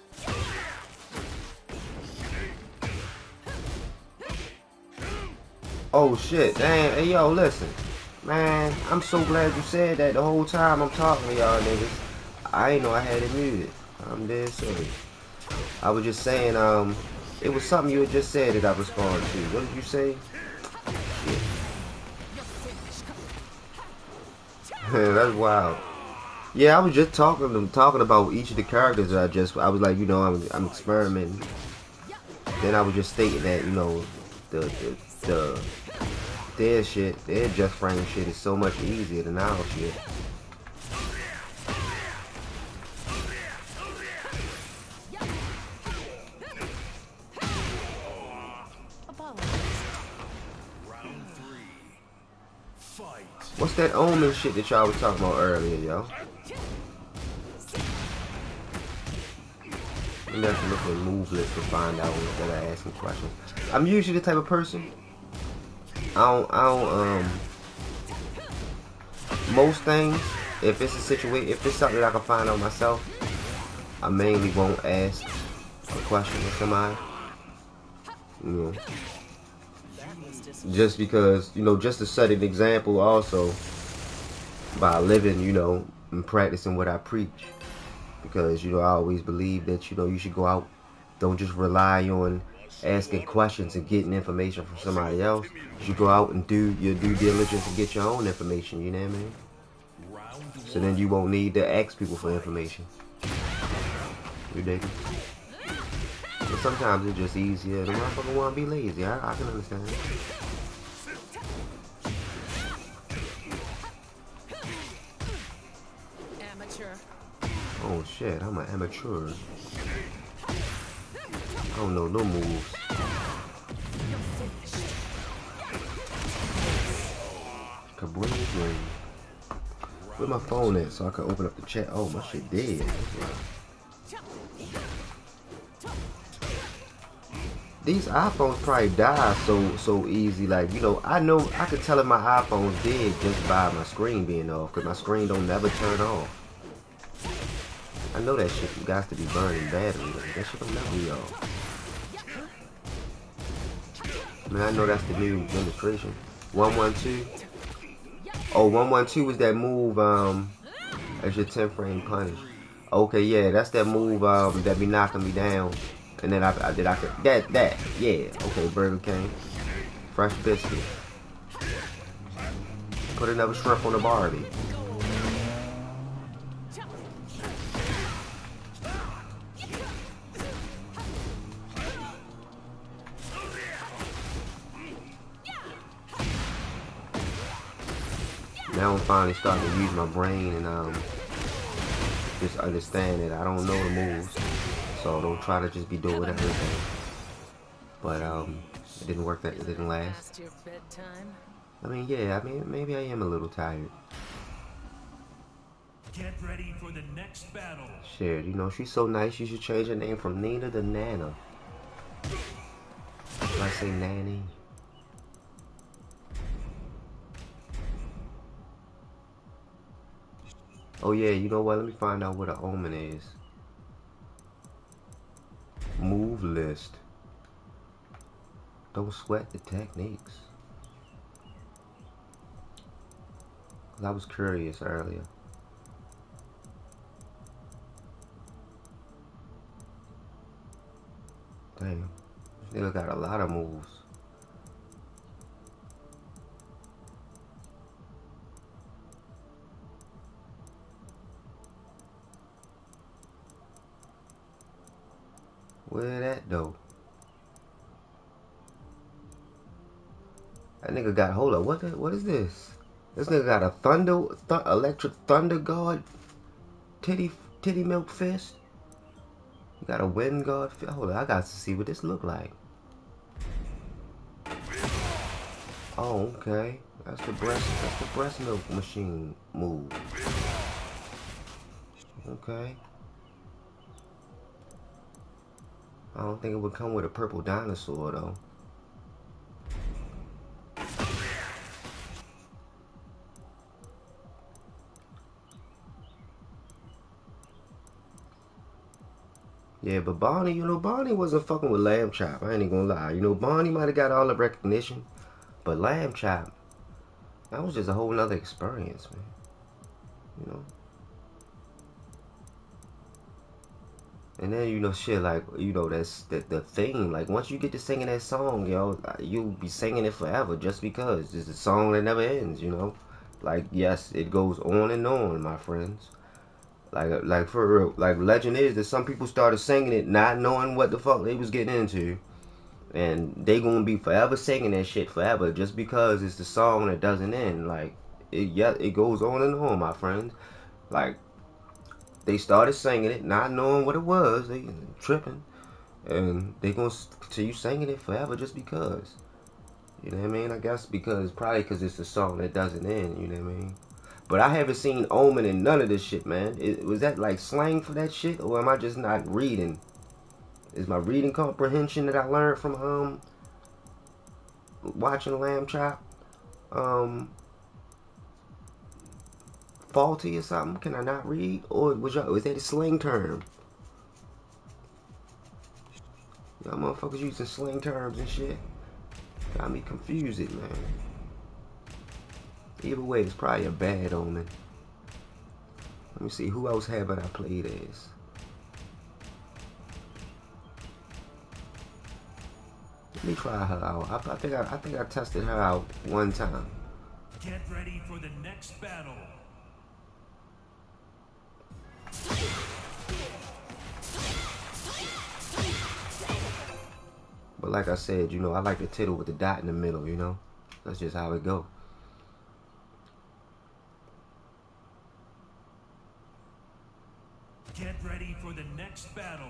Oh shit, damn, hey yo, listen. Man, I'm so glad you said that the whole time I'm talking to y'all niggas. I ain't know I had it muted. I'm dead serious. I was just saying, it was something you had just said that I responded to. What did you say? Shit. That's wild. Yeah, I was just talking about each of the characters that I was like, you know, I'm experimenting. Then I was just stating that, you know, their shit, their just frame shit is so much easier than our shit. Round three. Fight. What's that Omen shit that y'all was talking about earlier, yo? Maybe I should look at a move list to find out instead of asking questions. I'm usually the type of person. Most things, if it's a situation, if it's something that I can find out myself, I mainly won't ask a question to somebody. You know, just because, you know, just to set an example also by living, you know, and practicing what I preach. Because, you know, I always believe that, you know, you should go out, don't just rely on asking questions and getting information from somebody else. You should go out and do your due diligence and get your own information, you know what I mean? So then you won't need to ask people for information. Ridiculous. But sometimes it's just easier. The motherfucker want to be lazy. I can understand that. Amateur. Oh shit, I'm an amateur. I don't know no moves. Kabling. Where my phone at so I can open up the chat? Oh, my shit dead. These iPhones probably die so easy. Like, you know I could tell if my iPhone's dead just by my screen being off, because my screen don't never turn off. I know that shit got to be burning battery. Like, that shit don't never be off. I mean, I know that's the new demonstration. 112. Oh, 112 is that move, as your 10 frame punish. Okay, yeah, that's that move, that be knocking me down. And then I could, yeah. Okay, Burger King. Fresh biscuit. Put another shrimp on the Barbie. Now I'm finally starting to use my brain and just understand that I don't know the moves, so don't try to just be doing everything. But it didn't work. It didn't last. Your bedtime? I mean, yeah. I mean, maybe I am a little tired. Get ready for the next battle. Shit, you know, she's so nice. You should change her name from Nina to Nana. Should I say Nanny? Oh yeah, you know what? Let me find out what an omen is. Move list. Don't sweat the techniques. I was curious earlier. Damn, this nigga got a lot of moves. Where that though? That nigga got, hold up, what is this? This nigga got a electric thunder guard titty milk fist. He got a wind guard fist. Hold up, I got to see what this look like. Oh, okay. That's the breast milk machine move. Okay. I don't think it would come with a purple dinosaur though. Yeah, but Barney, you know, Barney wasn't fucking with Lamb Chop. I ain't even gonna lie. You know, Barney might have got all the recognition, but Lamb Chop, that was just a whole nother experience, man. You know? And then, you know, shit, like, you know, that's the theme. Like, once you get to singing that song, yo, you'll be singing it forever just because. It's a song that never ends, you know? Like, yes, it goes on and on, my friends. Like for real. Like, legend is that some people started singing it not knowing what the fuck they was getting into. And they gonna be forever singing that shit forever just because it's the song that doesn't end. Like, it goes on and on, my friends. Like, they started singing it, not knowing what it was. They tripping, and they gonna continue singing it forever just because. You know what I mean? I guess probably because it's a song that doesn't end. You know what I mean? But I haven't seen Omen in none of this shit, man. Was that like slang for that shit, or am I just not reading? Is my reading comprehension that I learned from watching Lamb Chop faulty or something? Can I not read, or was that a slang term? Y'all motherfuckers using slang terms and shit. Got me confused, man. Either way, it's probably a bad omen. Let me see, who else haven't I played as? Let me try her out. I think I tested her out one time. Get ready for the next battle. But like I said, you know, I like the tittle with the dot in the middle, you know? That's just how it go. Get ready for the next battle.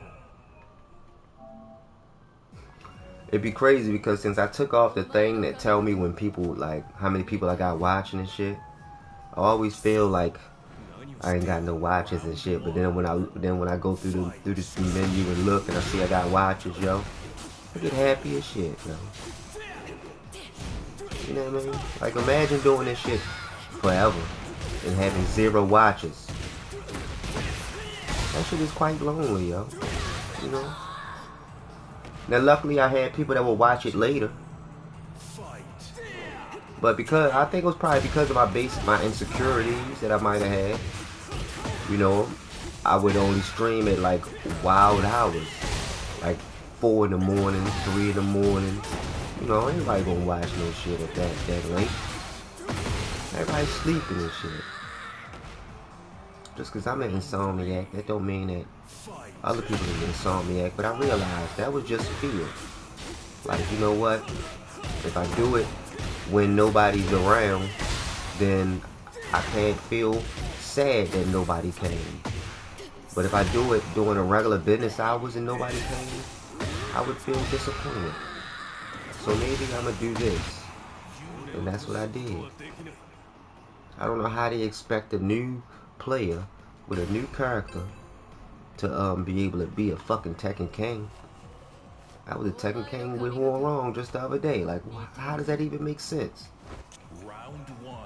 It'd be crazy because since I took off the thing that tell me when people, like, how many people I got watching and shit, I always feel like I ain't got no watches and shit. But then when I go through this menu and look and I see I got watches, yo, I get happy as shit, yo. You know what I mean? Like, imagine doing this shit forever and having 0 watches. That shit is quite lonely, yo. You know? Now, luckily, I had people that would watch it later. But because, I think it was probably because of my insecurities that I might have had. You know, I would only stream at, like, wild hours. Like, 4 in the morning, 3 in the morning. You know, anybody gonna watch no shit at that late. Everybody's sleeping and shit. Just because I'm an insomniac, that don't mean that other people are insomniac. But I realized that was just fear. Like, you know what? If I do it when nobody's around, then I can't feel sad that nobody came. But if I do it during a regular business hours and nobody came, I would feel disappointed. So maybe I'm gonna do this. And that's what I did. I don't know how they expect a new player with a new character to be able to be a fucking Tekken King. I was a Tekken King with Hwoarang just the other day. Like, how does that even make sense? Round 1.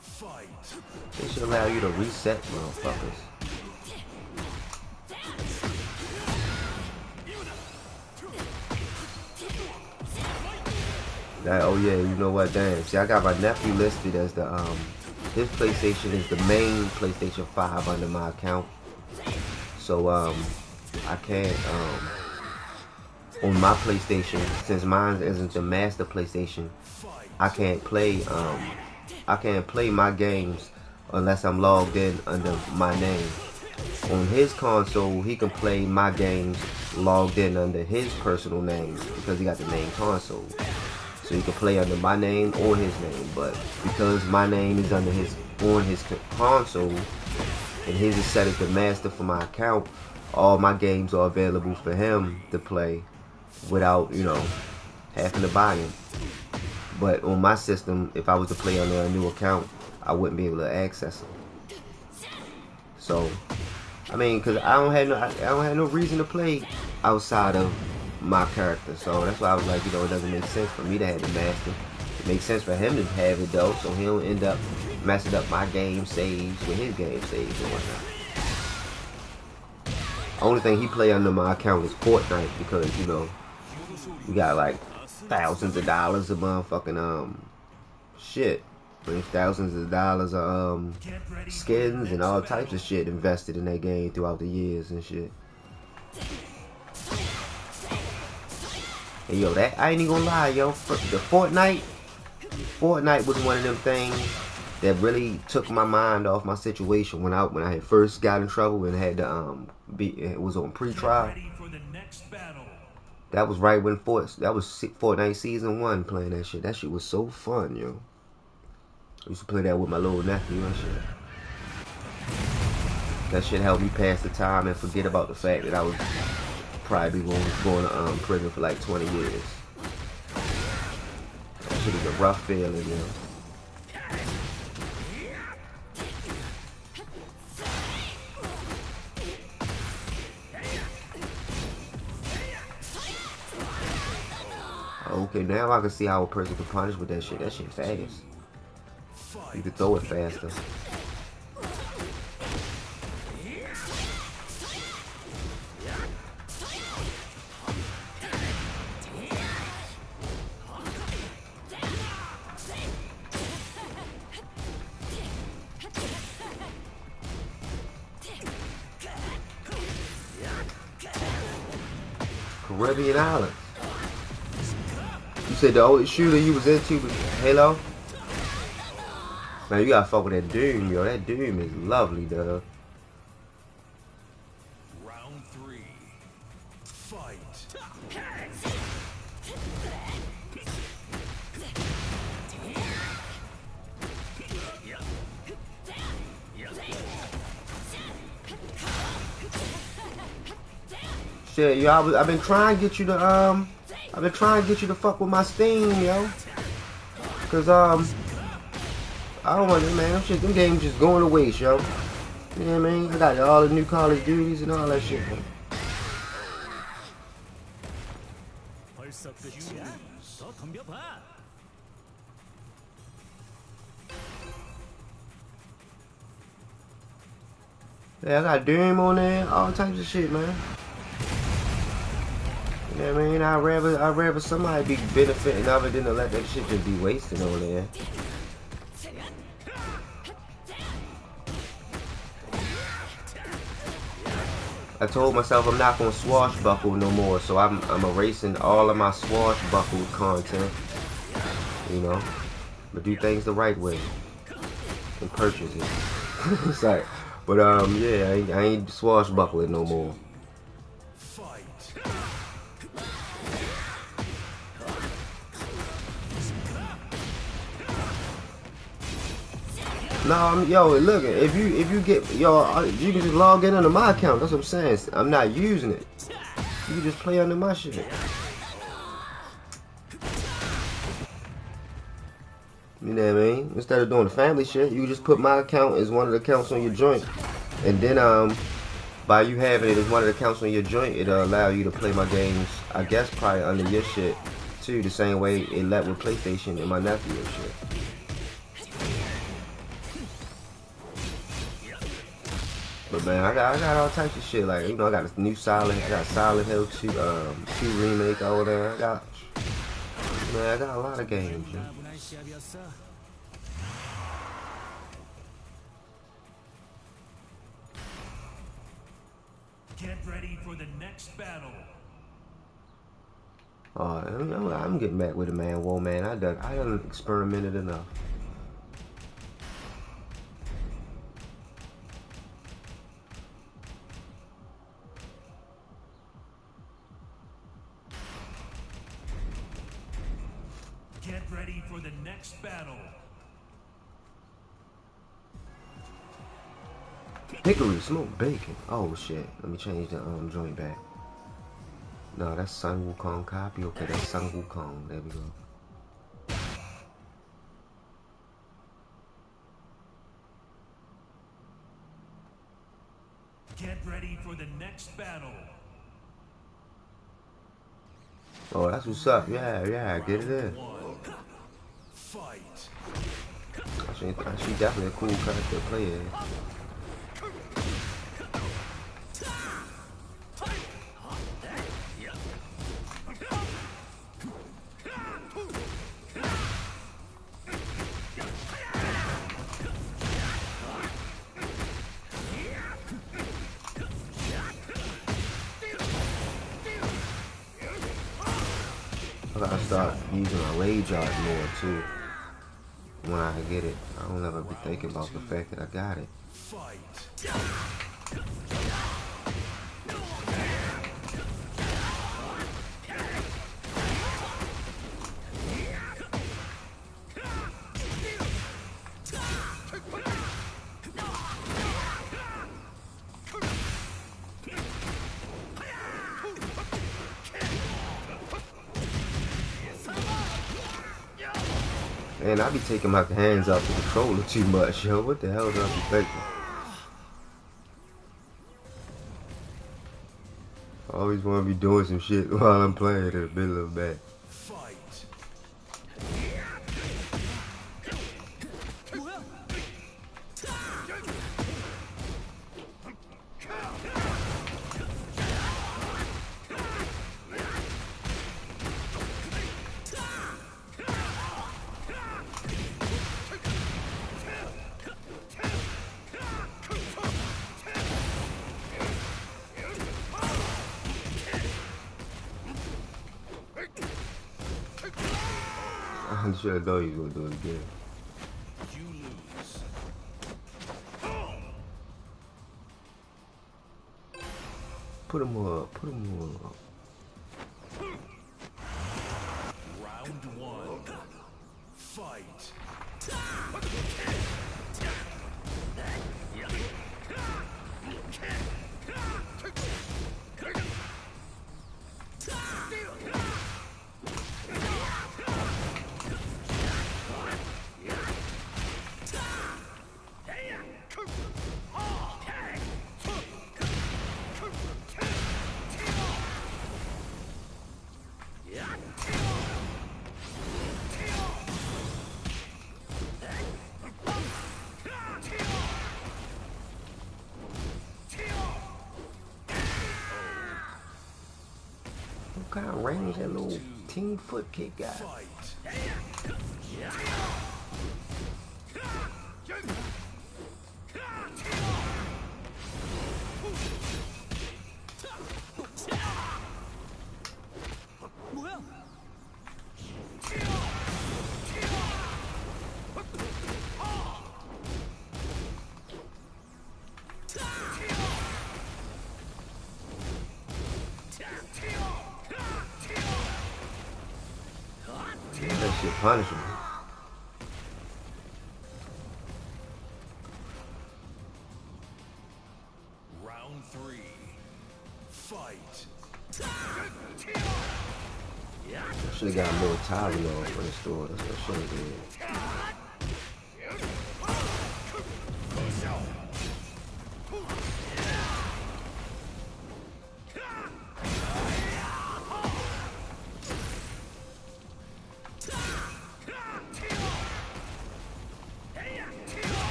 Fight. They should allow you to reset, motherfuckers. Oh yeah, you know what? Damn. See, I got my nephew listed as the his PlayStation is the main PlayStation 5 under my account. So I can't on my PlayStation, since mine isn't the master PlayStation, I can't play my games unless I'm logged in under my name. On his console, he can play my games logged in under his personal name because he got the main console. So he can play under my name or his name, but because my name is under on his console and his is set as the master for my account, all my games are available for him to play without, you know, having to buy them. But on my system, if I was to play under a new account, I wouldn't be able to access them. So, I mean, because I don't have no reason to play outside of my character. So that's why I was like, you know, it doesn't make sense for me to have the master. It makes sense for him to have it though, so he don't end up messing up my game saves with his game saves and whatnot. Only thing he play under my account is Fortnite because, you know, we got like thousands of dollars of motherfucking shit. There's thousands of dollars of skins and all types of shit invested in that game throughout the years and shit. Hey yo, that I ain't even gonna lie, yo. The Fortnite was one of them things that really took my mind off my situation when I had first got in trouble and had to it was on pre-trial. That was right when Fortnite season 1 playing that shit. That shit was so fun, yo. I used to play that with my little nephew and shit. That shit helped me pass the time and forget about the fact that I was probably going to prison for like 20 years. That shit was a rough feeling, yo. Okay, now I can see how a person can punish with that shit. That shit fast. You can throw it faster. Caribbean Islands. You said the only shooter you was into was Halo? Man, you gotta fuck with that Doom, yo. That Doom is lovely, dog. Round 3. Fight. Shit, yo, I've been trying to get you to fuck with my Steam, yo. Cause I don't want it, man. Them games just going to waste, yo. You know what I mean? I got all the new Call of Duties and all that shit, man. 벌써 끝이야? 더 덤벼봐. Yeah, I got Doom on there, all types of shit, man. You know what I mean? I'd rather somebody be benefiting of it than to let that shit just be wasting on there. I told myself I'm not gonna swashbuckle no more, so I'm erasing all of my swashbuckle content. You know, but do things the right way and purchase it. It's like, but yeah, I ain't swashbuckling no more. No, yo, look, if you get, yo, you can just log in under my account. That's what I'm saying. I'm not using it. You can just play under my shit. You know what I mean? Instead of doing the family shit, you just put my account as one of the accounts on your joint, and then by you having it as one of the accounts on your joint, it'll allow you to play my games. I guess probably under your shit too, the same way it let with PlayStation and my nephew and shit. But man, I got all types of shit. Like, you know, I got a new I got Silent Hill 2 remake over there. I got a lot of games. Man. Get ready for the next battle. I'm getting back with it, man. Whoa, man, I done experimented enough. Get ready for the next battle. Hickory smoked bacon. Oh shit. Let me change the joint back. No, that's Sun Wukong copy. Okay, that's Sun Wukong. There we go. Get ready for the next battle. Oh, that's what's up. Yeah, get it in. Fight. She definitely a cool character to play in. I gotta start using my rage art more too. When I get it, I don't ever be thinking about the fact that I got it. Fight. And I be taking my hands off the controller too much, yo. What the hell do I be thinking? I always want to be doing some shit while I'm playing in the middle of that. Fight. I should have known he was gonna do it again. You lose. Put him up. Put him up. Round one. Fight. What kind of range that little 10-foot kick got? Fight. That shit punishable. Round three. Fight. Should have got more Tylenol for the store. That's what I should have did.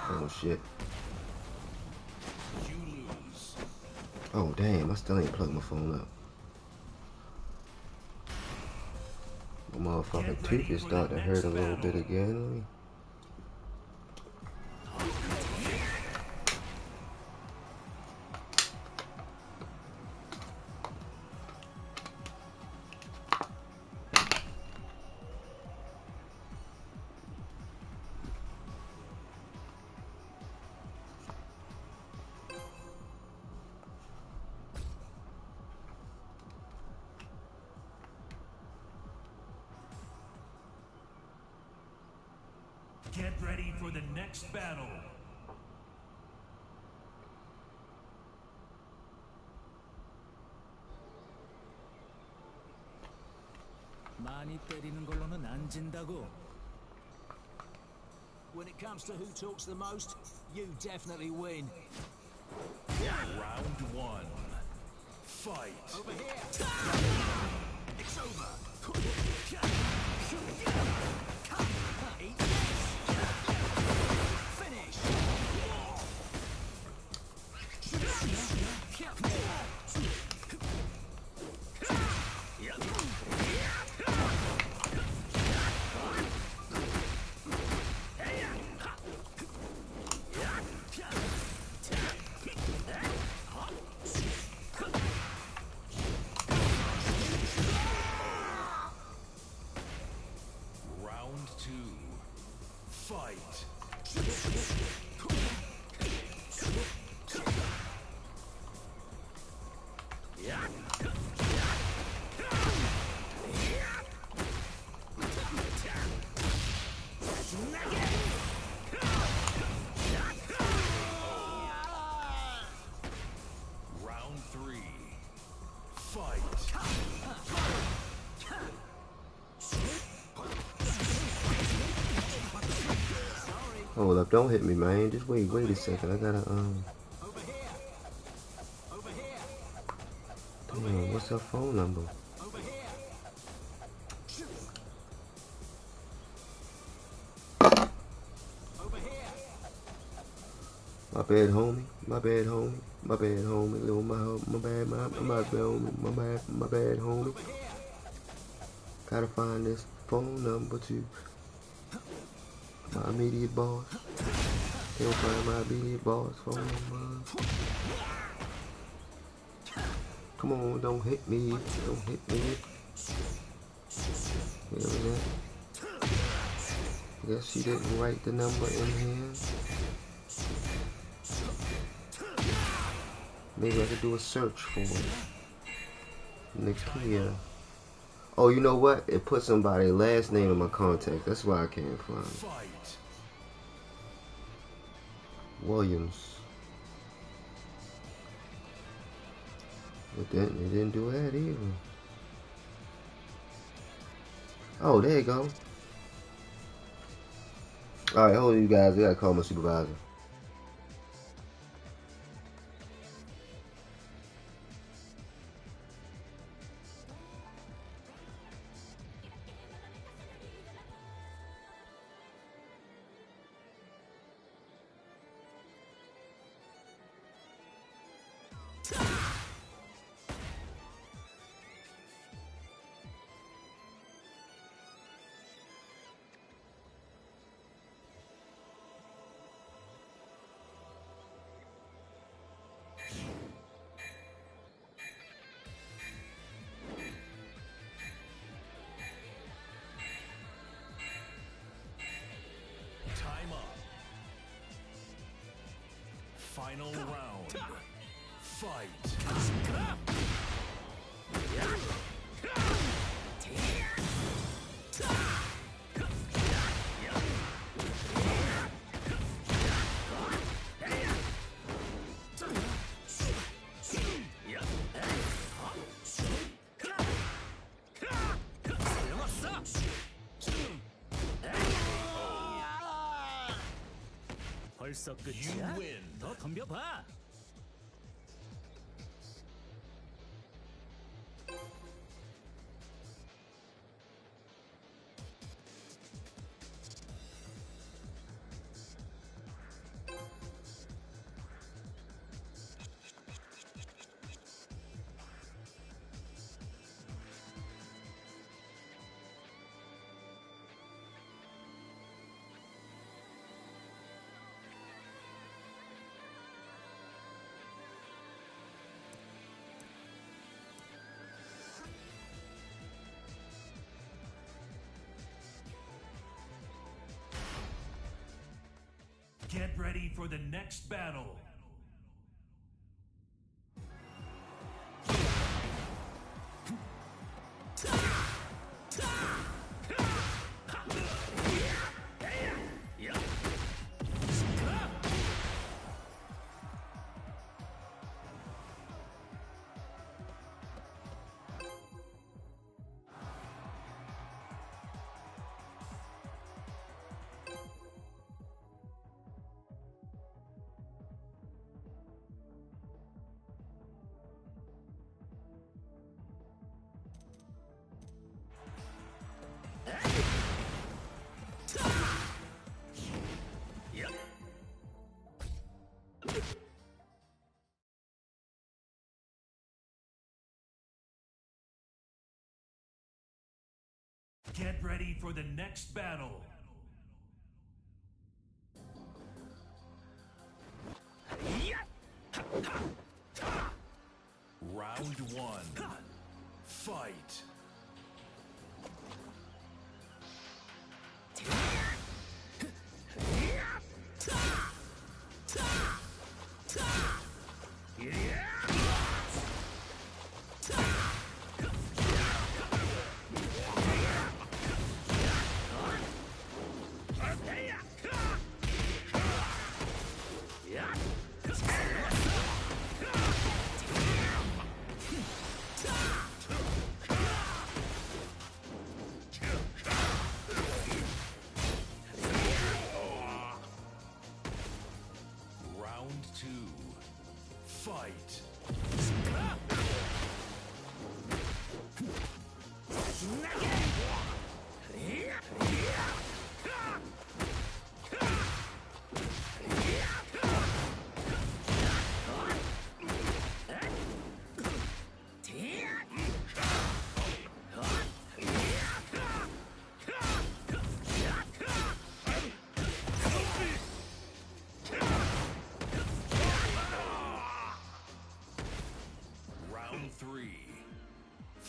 Oh shit. You lose. Oh damn, I still ain't plugged my phone up. My motherfucking tooth is starting to hurt a little bit again. Get ready for the next battle. 많이 때리는 걸로는 안 진다고. When it comes to who talks the most, you definitely win. Round one. Fight. Over here. It's over. Eat this. Finish. Round 3. Fight. Hold up, don't hit me, man. Just wait a second. I gotta Over here. Over here. damn, what's her phone number? Over here. Over here. My bad, homie. My bad, homie. My bad, homie. Little my bad, my bad, homie. My bad, homie. Over here. Gotta find this phone number to my immediate boss. Can't find my immediate boss phone number. Come on, don't hit me. Don't hit me. Where was that? Guess she didn't write the number in here. Maybe I could do a search for it. Nakia. Oh, you know what? It put somebody's last name in my contacts. That's why I can't find it. Fight. Williams. It didn't do that either. Oh, there you go. Alright, hold on, you guys. I gotta call my supervisor. Time up. Final round. Fight. 벌써 You 끝이야? win. 더 덤벼봐. Get ready for the next battle. Get ready for the next battle. Round 1. Fight.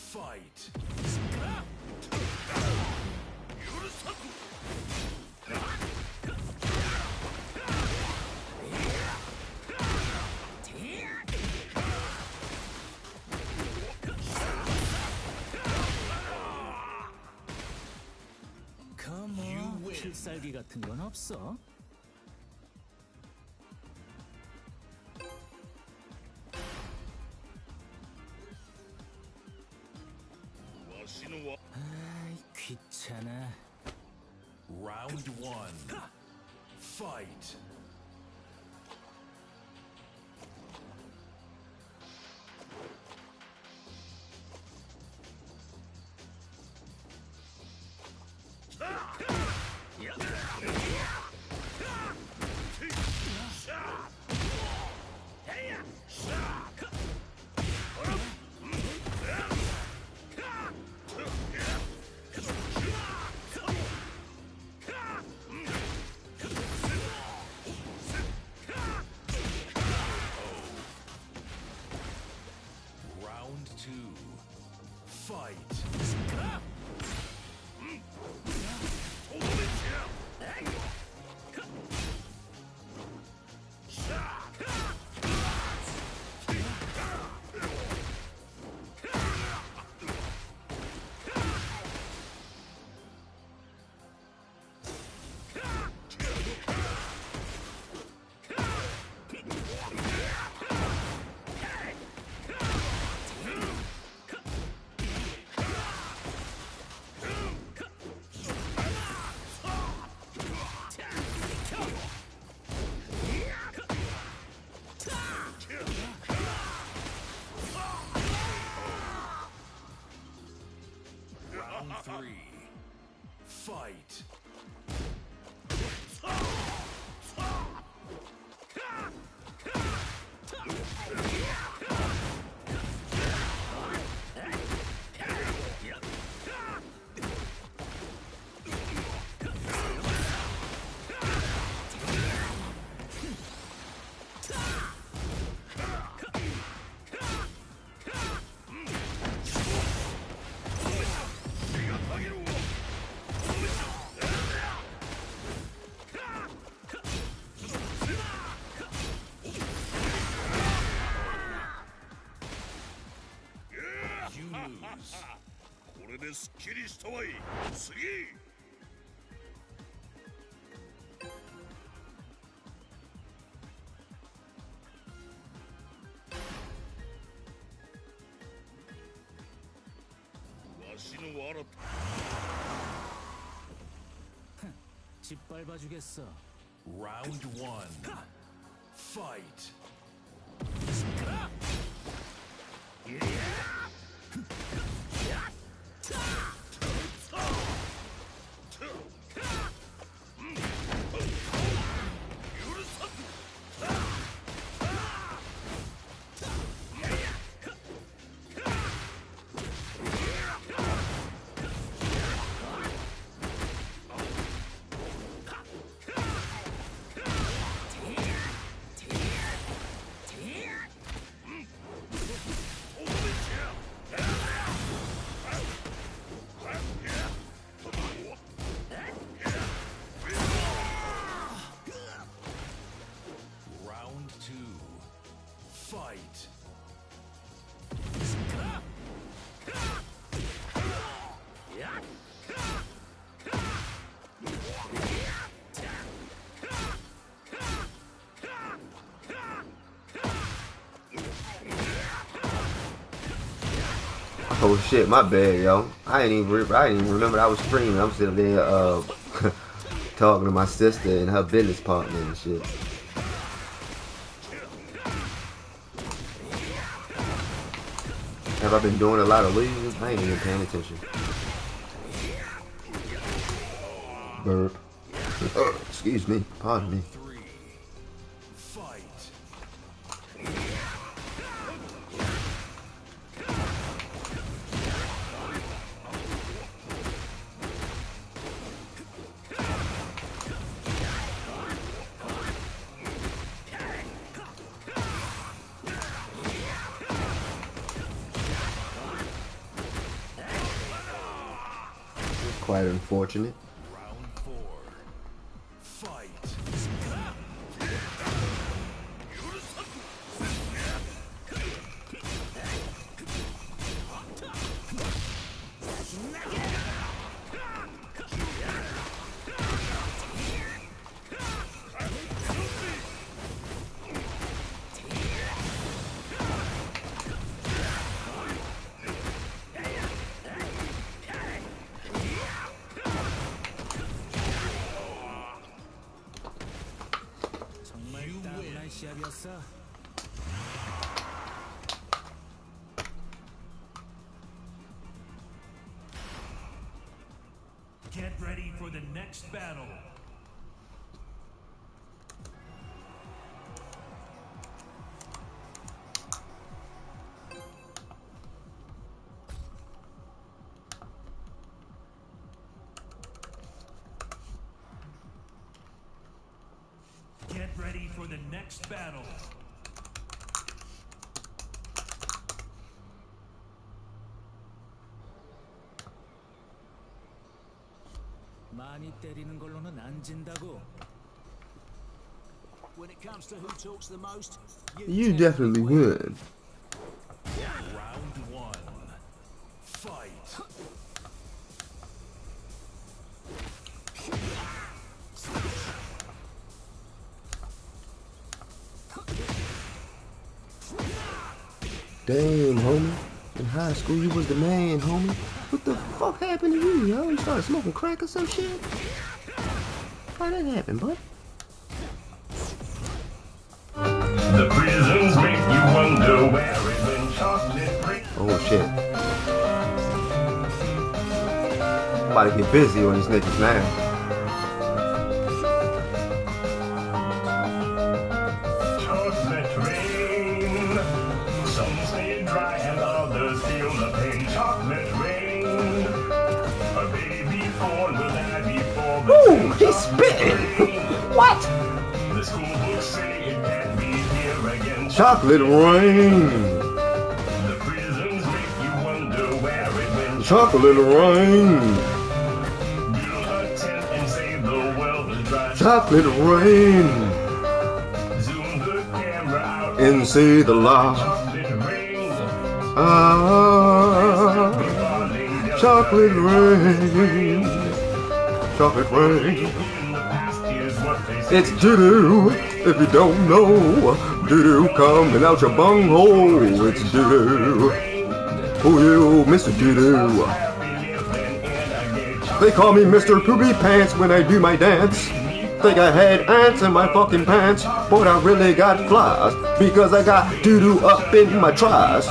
Fight. 컴온. 필살기 같은 건 없어? 아이, 귀찮아. Round 1. Fight. Round 2. Fight. Round 3. Fight. You lose. これですっきりしたわい。次。わしのわら。 짓밟아주겠어. Round 1. Fight. Round 2. Fight. Oh shit, my bad, yo. I didn't even remember I was streaming. I'm sitting there talking to my sister and her business partner and shit. Have I been doing a lot of losing? I ain't even paying attention. Burp. Excuse me. Pardon me. 3. Fight. quite unfortunate. Round 4. Fight. 정말 따분한 시합이었어. Get ready for the next battle. Get ready for the next battle. 많이 때리는 걸로는 안 진다고. When it comes to who talks the most, You definitely win. Round 1. Fight. Damn, homie. In high school, you was the man, homie. What the fuck happened to you, yo? You started smoking crack or some shit? How that happen, bud? The prisons make you wonder where it went chocolate break. Oh, shit. I'm about to get busy on these niggas now. Chocolate rain. Some stay dry and others feel the pain. Chocolate rain. A baby born will die before the Ooh, train. he's spitting. What? The school books say it can't be here again. Chocolate rain. The prisons make you wonder where it went. Chocolate rain. Build a tent and save the world is dry. Chocolate rain. Zoom the camera out And see the light. chocolate rain. Ah, chocolate rain. Chocolate rain. In the past, here's what they say. It's doo-doo. If you don't know, doo-doo coming out your bunghole. It's doo-doo. Oh, you, Mr. Doo-doo. They call me Mr. Poopy Pants when I do my dance. Think I had ants in my fucking pants, but I really got flies because I got doo-doo up in my tries.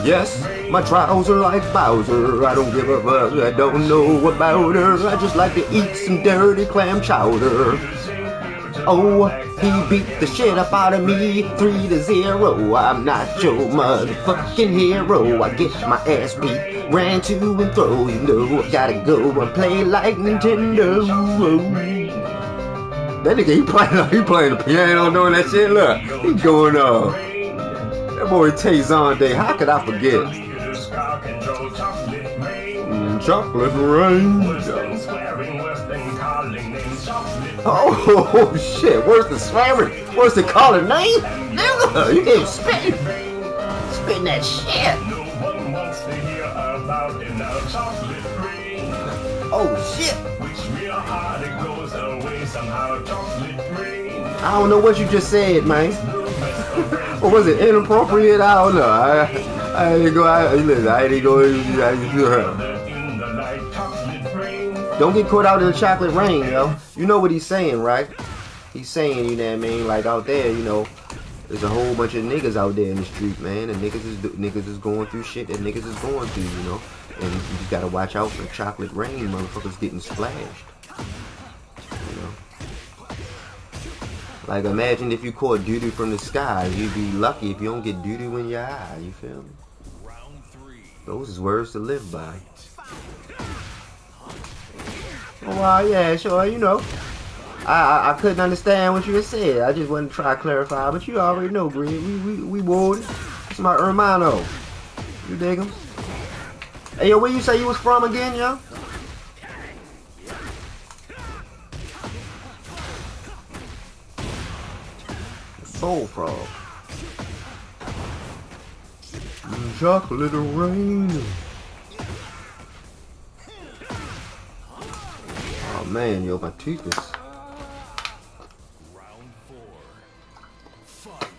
Yes, my trials are like Bowser. I don't give a fuck, I don't know about her. I just like to eat some dirty clam chowder. Oh, he beat the shit up out of me 3-0. I'm not your motherfucking hero. I get my ass beat, ran to and fro. You know I gotta go and play like Nintendo. That nigga, he playing the piano, doing that shit. Look, he going that boy Tazon Day. How could I forget? Chocolate rain. Oh shit! Worse than swearing. Worse than calling name. Nigga, you ain't spitting that shit. Oh shit! I don't know what you just said, man. Or was it inappropriate? I don't know. I ain't go. Don't get caught out in the chocolate rain, yo. You know what he's saying, right? He's saying, you know what I mean? Like out there, you know, there's a whole bunch of niggas out there in the street, man. And niggas is going through shit that niggas is going through, you know. And you just gotta watch out for chocolate rain, motherfuckers getting splashed. You know. Like imagine if you caught doo-doo from the sky. You'd be lucky if you don't get doo-doo in your eye, you feel me? Round 3. Those is words to live by. Well, yeah, sure, you know. I couldn't understand what you had said. I just wanted to try to clarify, but you already know, Green. We would. It's my hermano. You dig him? Hey, yo, where you say you was from again, yo? Bullfrog. Chocolate rain. Oh man, yo, my teeth is. Round 4. Fight.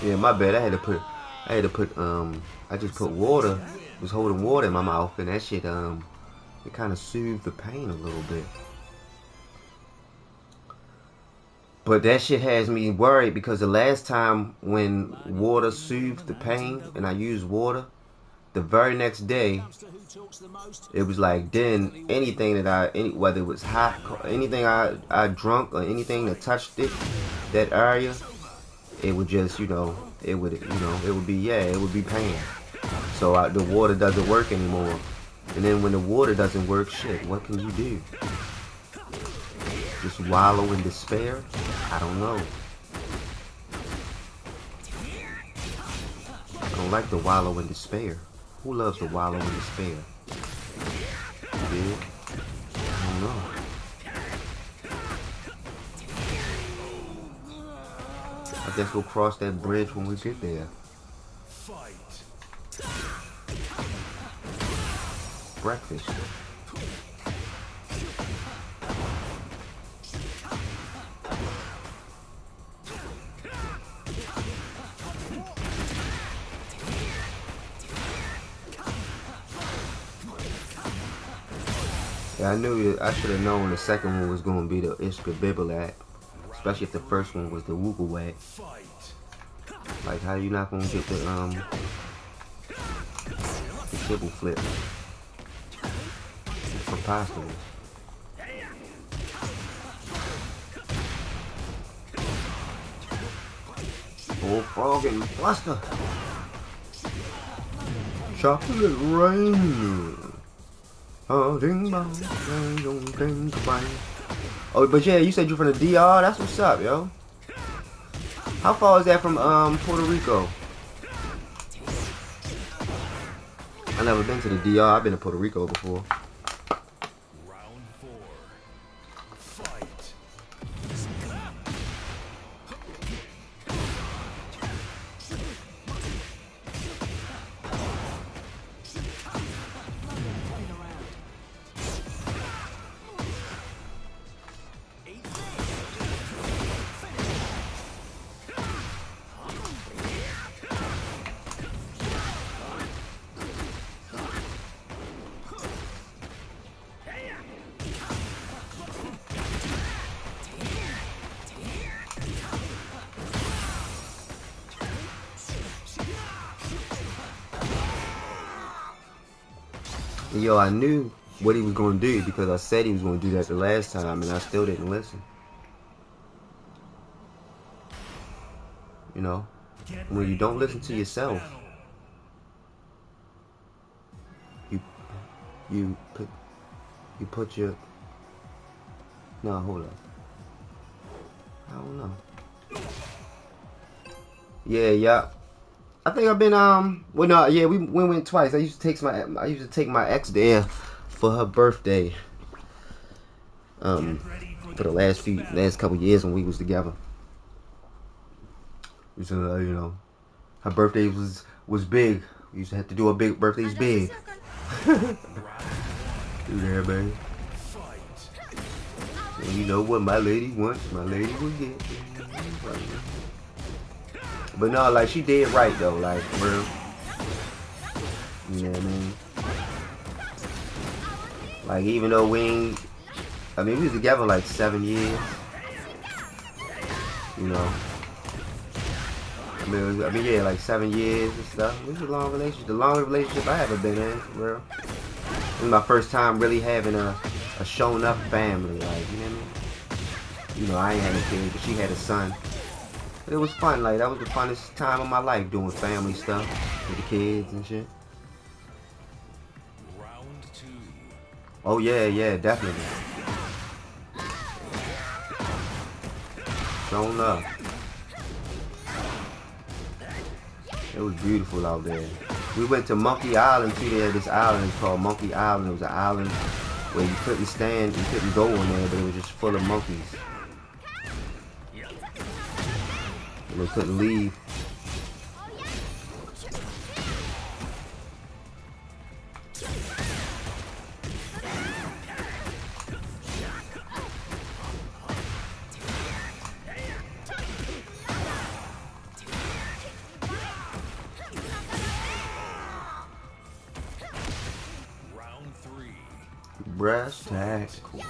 Yeah, my bad. I just put water, was holding water in my mouth, and that shit, it kind of soothed the pain a little bit. But that shit has me worried because the last time when water soothed the pain and I used water, the very next day, it was like then anything that whether it was hot, anything I drunk or anything that touched it, that area, it would just, it would be pain. So the water doesn't work anymore. And then when the water doesn't work, shit, what can you do? Just wallow in despair? I don't know. I don't like to wallow in despair. Who loves to wallow in despair? Yeah? I don't know. I guess we'll cross that bridge when we get there. Fight. Breakfast. Yeah, I knew I should have known the second one was going to be the Ishka Bibelat, especially if the first one was the Woogalwag. Like, how you not going to get the kibble flip? It's preposterous. Bullfrog and Buster. Chocolate rain. Oh, but yeah, you said you're from the DR? That's what's up, yo. How far is that from Puerto Rico? I never been to the DR. I've been to Puerto Rico before. Round 4. Fight. Yo, I knew what he was going to do because I said he was going to do that the last time and I still didn't listen. You know, when you don't listen to yourself, you put your, no, hold up. I don't know. Yeah. I think I've been well no, yeah, we went twice. I used to take my ex there for her birthday. For the last couple years when we was together. So, her birthday was big. We used to have to do a big birthday's big. Do that, baby. And you know what my lady wants, my lady will get. But no, like, she did right though, like, real. You know what I mean? Like, even though we was together like 7 years. You know. Yeah, like 7 years and stuff. It was a long relationship. The longest relationship I ever been in, for real. It was my first time really having a shown up family, like, you know what I mean? You know, I ain't had a kid, but she had a son. But it was fun. Like, that was the funnest time of my life, doing family stuff with the kids and shit. Round 2. Oh yeah, definitely. Shown enough. It was beautiful out there. We went to Monkey Island too. They had this island called Monkey Island. It was an island where you couldn't stand, you couldn't go on there, but it was just full of monkeys. And they couldn't leave. Round 3. Brass tactical.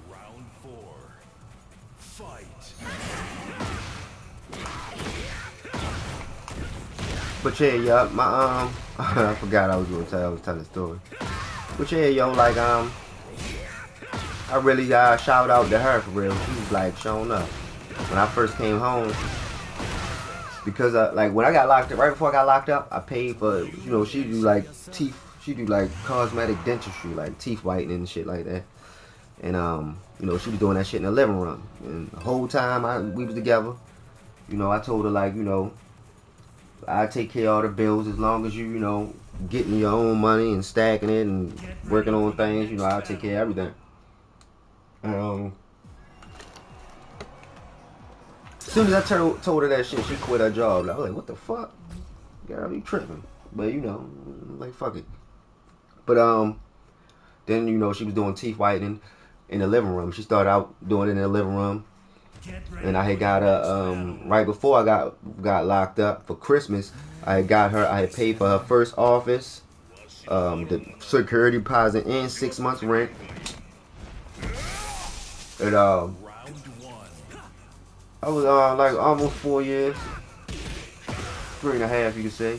Round 4. Fight. But yeah, yo, my I forgot I was telling the story. But yeah, yo, like I really shout out to her for real. She was like showing up when I first came home, because like when I got locked up, right before I got locked up, I paid for, you know, she do like teeth, she do like cosmetic dentistry, like teeth whitening and shit like that. And you know, she was doing that shit in the living room, and the whole time we was together, you know, I told her, like, you know, I take care of all the bills as long as you know, getting your own money and stacking it and working on things, you know, I'll take care of everything. As soon as I told her that shit, she quit her job. I was like, what the fuck? Girl, you tripping. But, you know, like, fuck it. But, then, you know, she was doing teeth whitening in the living room. She started out doing it in the living room. And I had got her, right before I got locked up for Christmas, I had paid for her first office, the security deposit, and 6 months rent. And, Round 1. I was, like, almost 4 years. 3.5, you could say.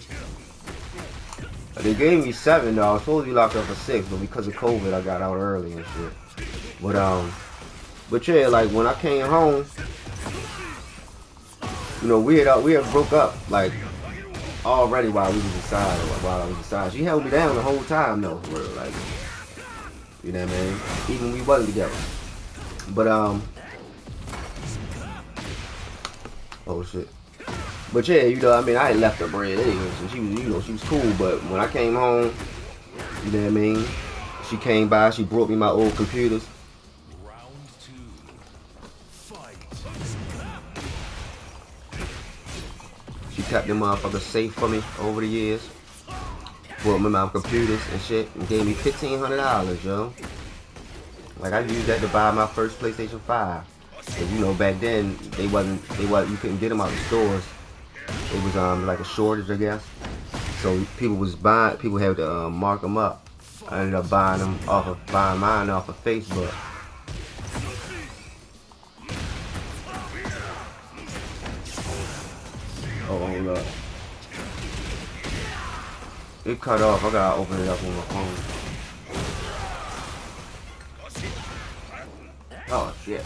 They gave me 7, though. I was supposed to be locked up for 6, but because of COVID, I got out early and shit. But yeah, like, when I came home, you know, we had broke up, like, already while I was inside. She held me down the whole time, though, for real, like, you know what I mean? Even when we wasn't together. But, oh, shit. But yeah, you know, I mean, I had left her bread anyways, and she was, you know, she was cool, but when I came home, you know what I mean, she came by, she brought me my old computers. Round 2. Fight. She kept them motherfuckers safe for me over the years. Brought me my computers and shit, and gave me $1,500, yo. Like, I used that to buy my first PlayStation 5. Cause, you know, back then, you couldn't get them out of the stores. It was like a shortage, I guess. So people had to mark them up. I ended up buying mine off of Facebook. Oh, hold up. It cut off. I gotta open it up on my phone. Oh shit.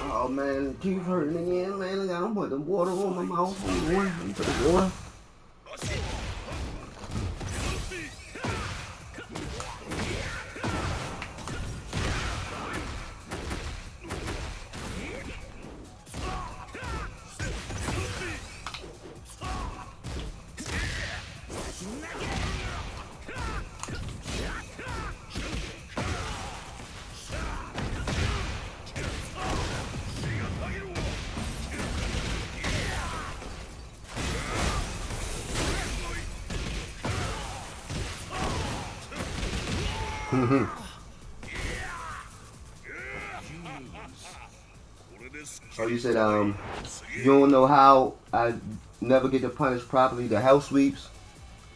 Oh man, keep hurting again, man. I gotta put the water on my mouth. Let me put the water. Oh, you said you don't know how I never get to punish properly the hell sweeps.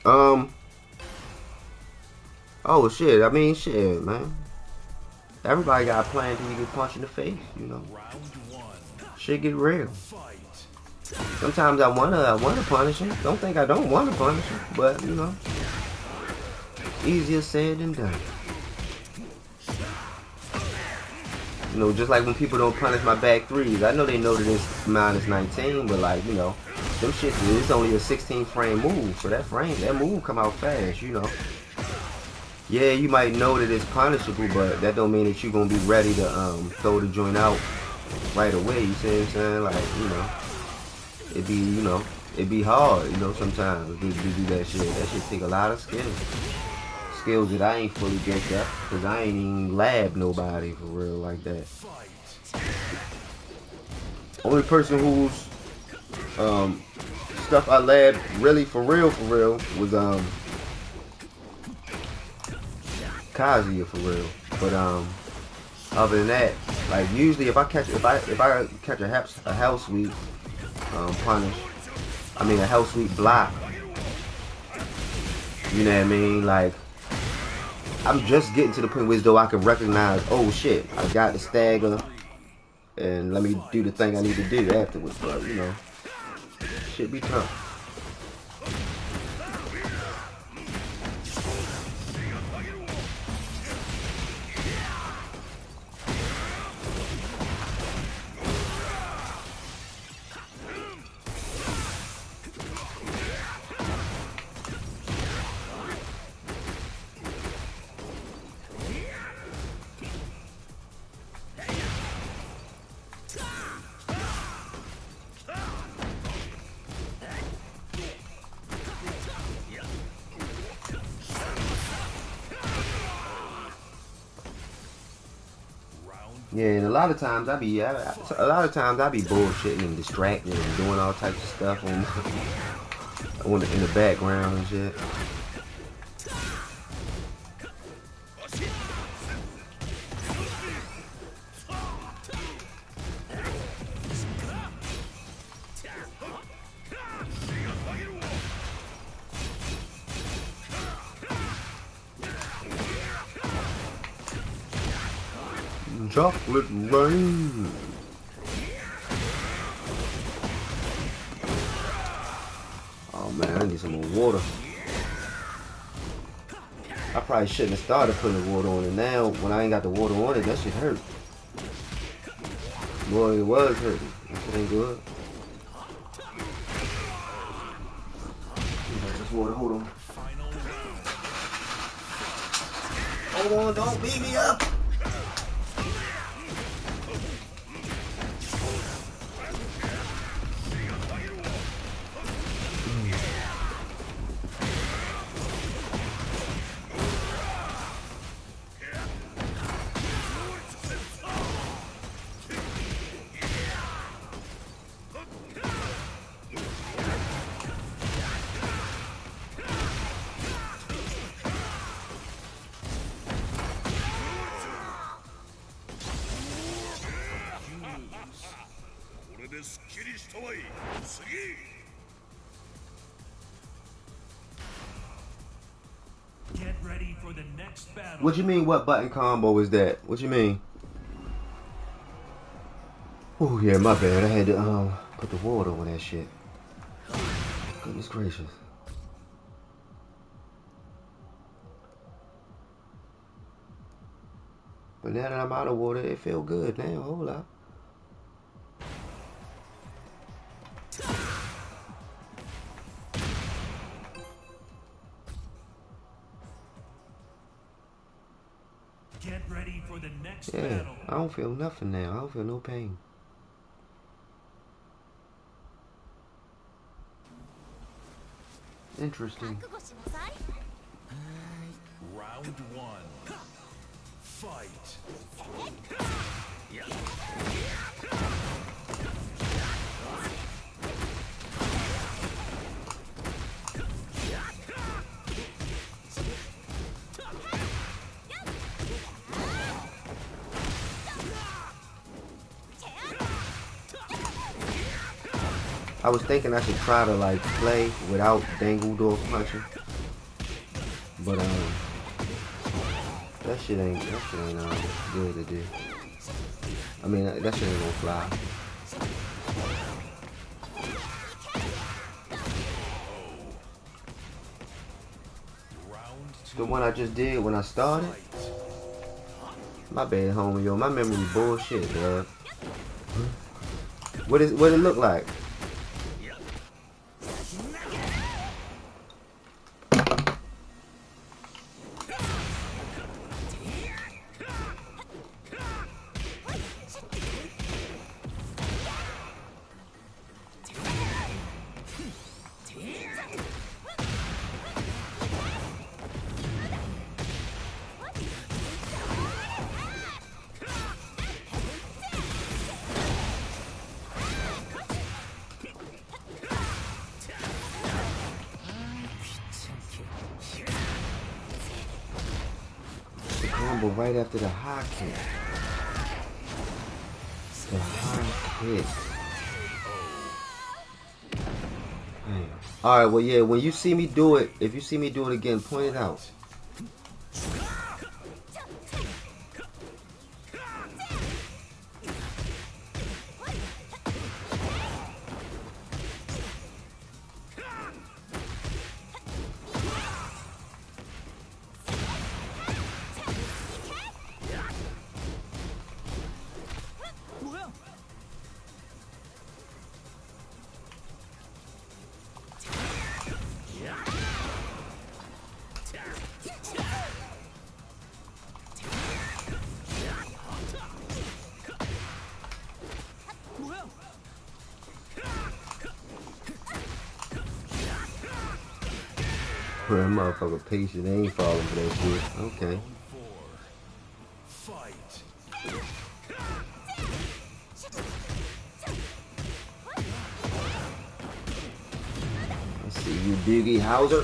Oh shit. I mean shit, man. Everybody got a plan till you get punched in the face, you know. Shit get real. Sometimes I wanna punish him. Don't think I don't wanna punish him, but you know, easier said than done. You know, just like when people don't punish my back threes. I know they know that it's minus 19, but like, you know, them shit, it's only a 16 frame move. So that move come out fast, you know. Yeah, you might know that it's punishable, but that don't mean that you're gonna be ready to throw the joint out right away. You see what I'm saying? Like, you know, it be hard, you know, sometimes to do that shit. That shit take a lot of skills. Skills that I ain't fully get up, because I ain't even lab nobody for real like that. Only person whose stuff I labbed really for real was Kazuya for real. But other than that, like usually if I catch a hell sweep punish, I mean a hell sweep block, you know what I mean, like I'm just getting to the point where as though I can recognize, oh shit, I got the stagger and let me do the thing I need to do afterwards. But you know, shit be tough. Yeah, and a lot of times I be bullshitting and distracted and doing all types of stuff in the background and shit. Chocolate rain. Oh man, I need some more water. I probably shouldn't have started putting the water on it. Now, when I ain't got the water on it, that shit hurt. Boy, it was hurting. That shit ain't good. This water, hold on. Hold on, don't beat me up. Get ready for the next battle. What you mean, what button combo is that? What you mean? Oh yeah, my bad. I had to put the water on that shit. Goodness gracious. But now that I'm out of water, it feel good now. Hold up. Get ready for the next Yeah, battle. I don't feel nothing now. I don't feel no pain. Interesting. Round one. Fight. I was thinking I should try to like play without dangle door punching, but that shit ain't good to do. I mean that shit ain't gonna fly. The one I just did when I started. My bad, homie, yo. My memory bullshit, dog. What it look like? Right after the high kick. The high kick. Alright, well yeah, when you see me do it, if you see me do it again, point it out. That motherfucker patient, they ain't falling for that shit. Okay. Let's see you, Biggie Howser.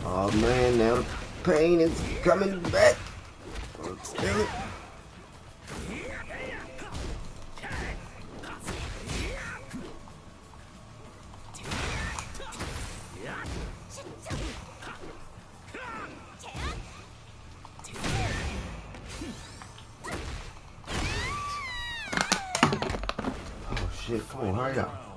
Oh man, now the pain is coming back. Oh, damn it. Oh shit, come on, hurry up.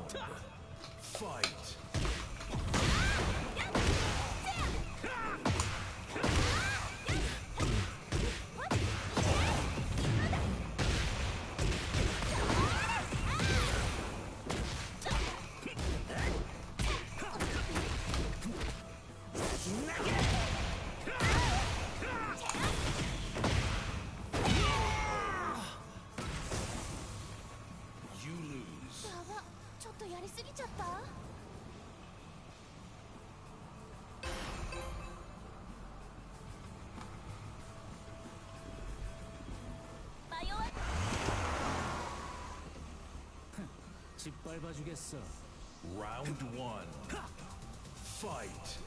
짓밟아주겠어. Round 1. Fight.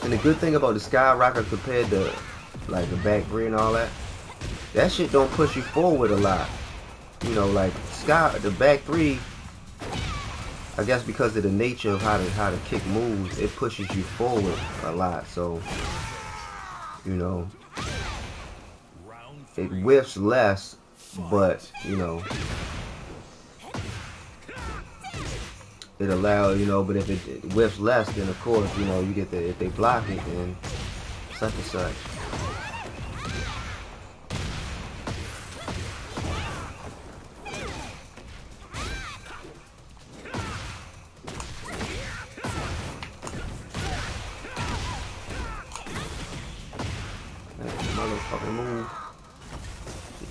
And the good thing about the Skyrocker compared to like the back three and all that shit don't push you forward a lot. You know, like the back three, I guess because of the nature of how the kick moves, it pushes you forward a lot. So, you know, it whiffs less, but you know, it allows, you know, but if it whiffs less, then of course, you know, you get the, if they block it, then such and such.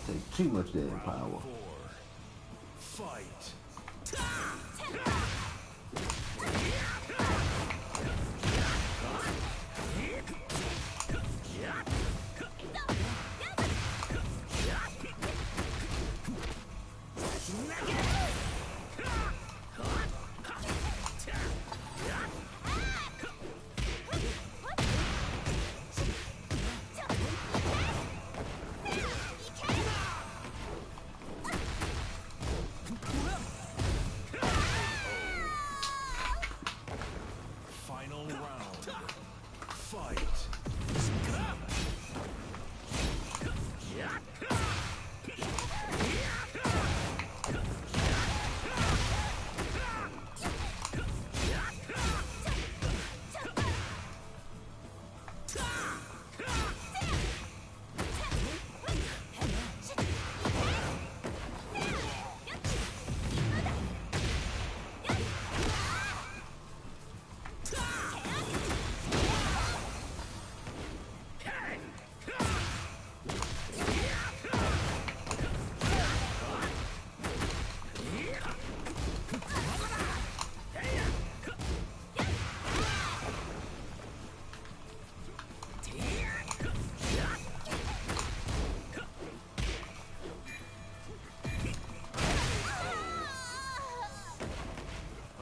Take too much damn power. Fight. Final round. Fight.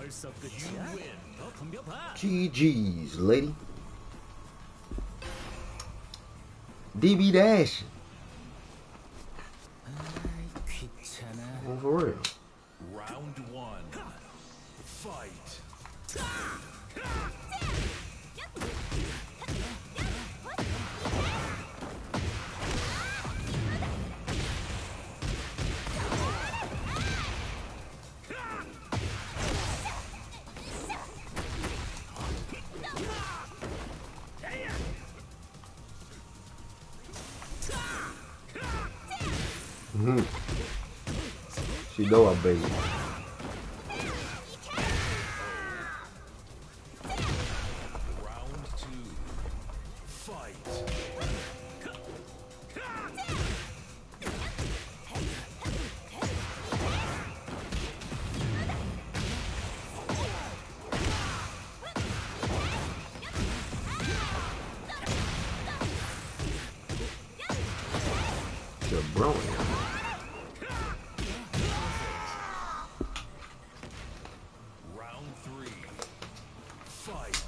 벌써 끝이야? 더 덤벼봐. GG's, lady. DB Dash. 아이, 귀찮아. Oh, for real. Round one. Fight. She know I'm baby. Round two. Fight. The bro. Round three. Fight.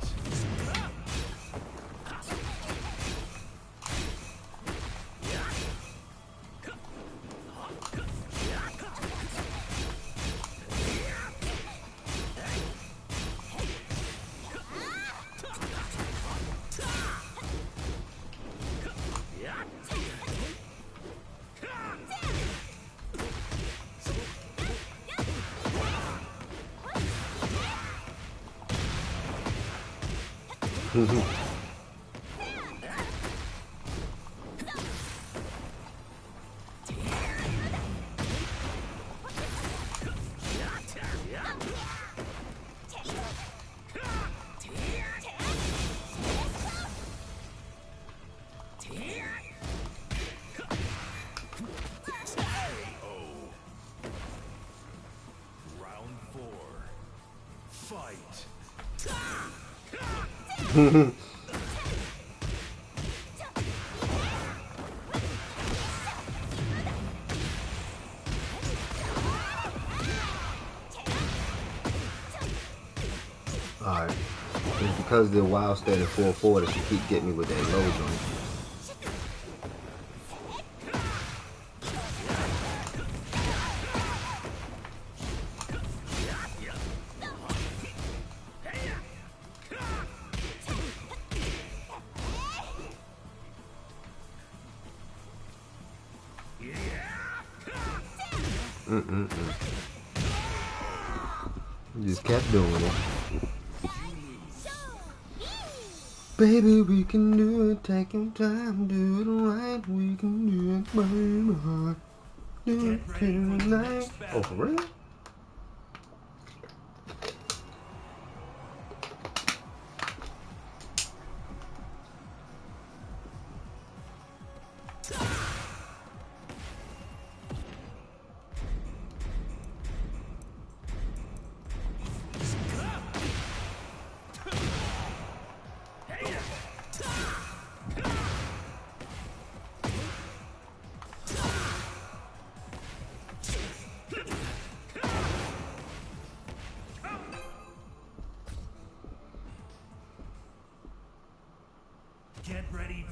Round four. Fight. Alright. It's because the wild standing 4-4 that she keep getting me with that low joint. Just kept doing it. Baby, we can do it, taking time, do it right, we can do it, baby. Do it tonight. Oh, for real?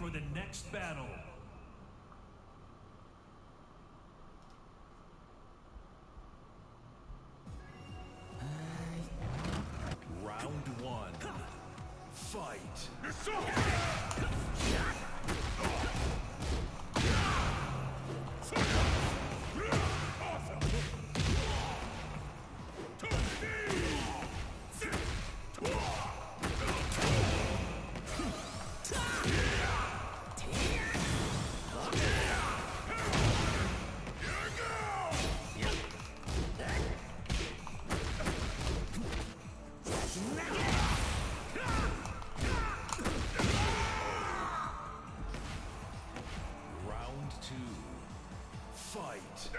for the next battle. Round one. Fight. Round two. Fight.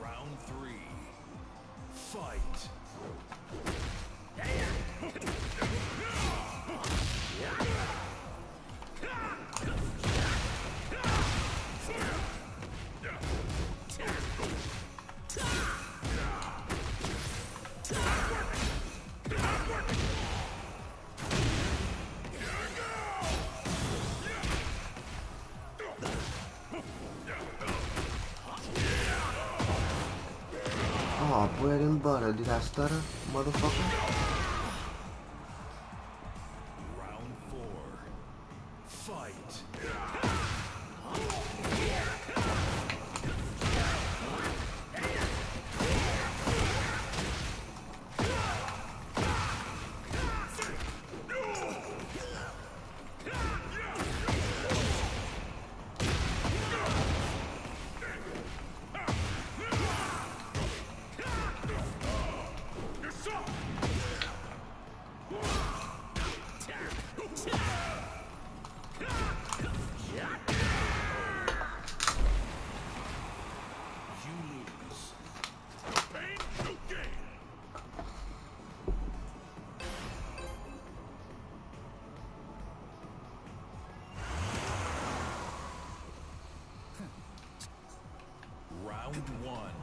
Round three. Fight. Oh, bread and butter. Did I stutter, motherfucker? Round four. Fight. You lose. Pain to gain. Round one.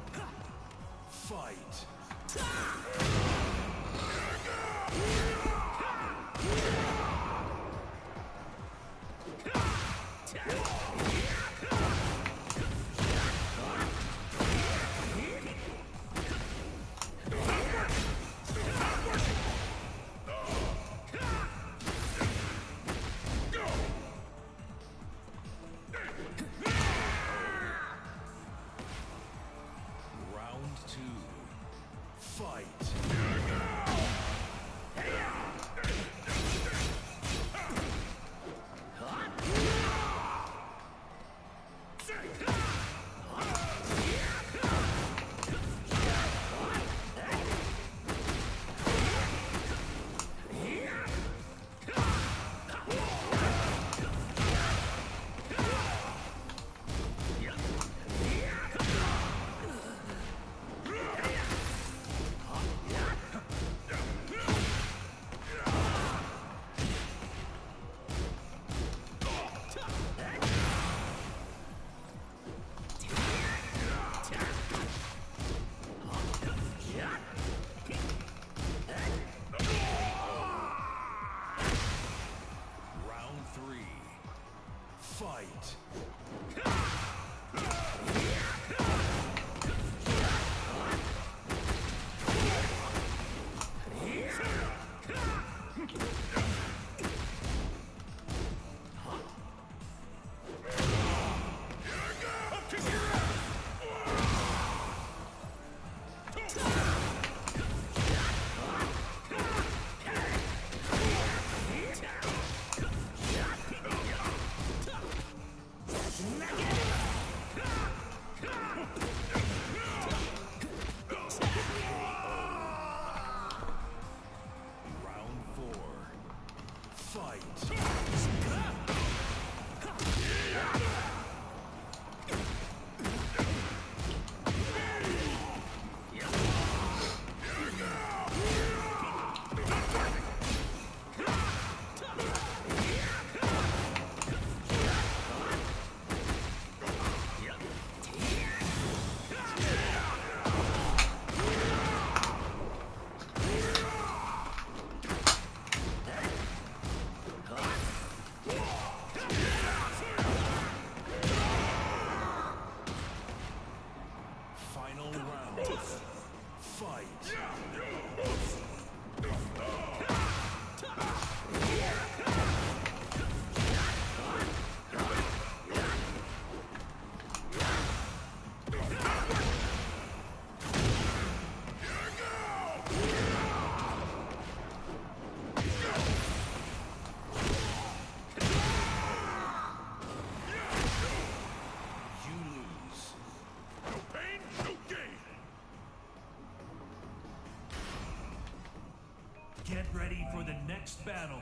Fight. Round two. Fight. Round three. Fight. Round four. Fight. next battle.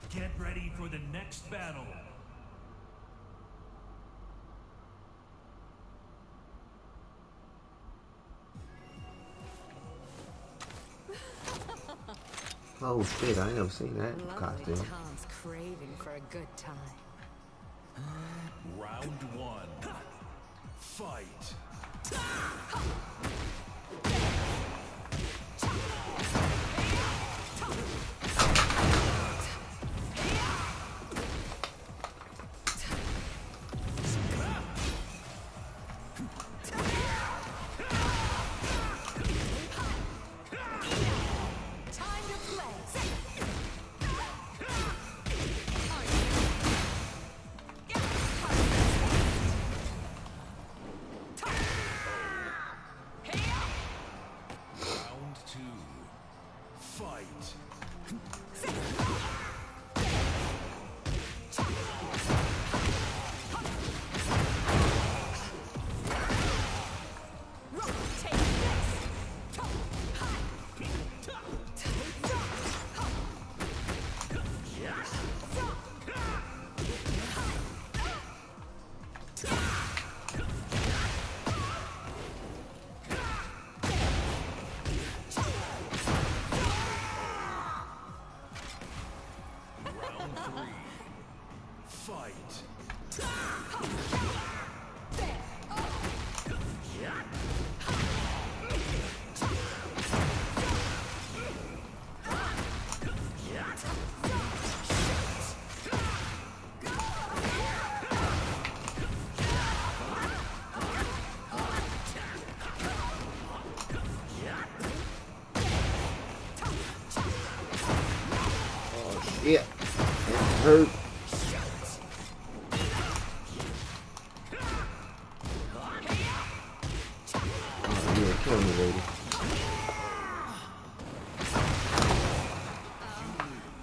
Get ready for the next battle. Oh shit, I ain't never seen that costume. Tom's craving for a good time. Round one. Fight. Yeah, that hurt. Oh yeah, kill me, lady.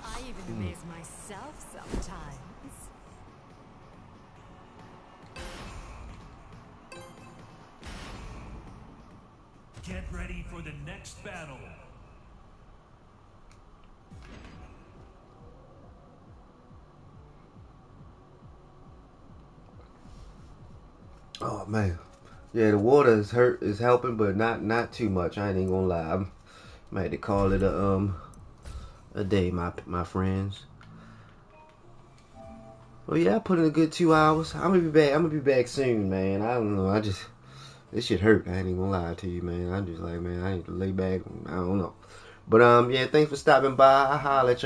I even amaze myself sometimes. Get ready for the next battle. Oh man, yeah, the water is helping, but not too much. I ain't even gonna lie. I might have to call it a day, my friends. Well, yeah, I put in a good 2 hours. I'm gonna be back. I'm gonna be back soon, man. I don't know. This shit hurt. I ain't even gonna lie to you, man. I'm just like, man, I need to lay back. I don't know. But yeah, thanks for stopping by. I'll holler at y'all.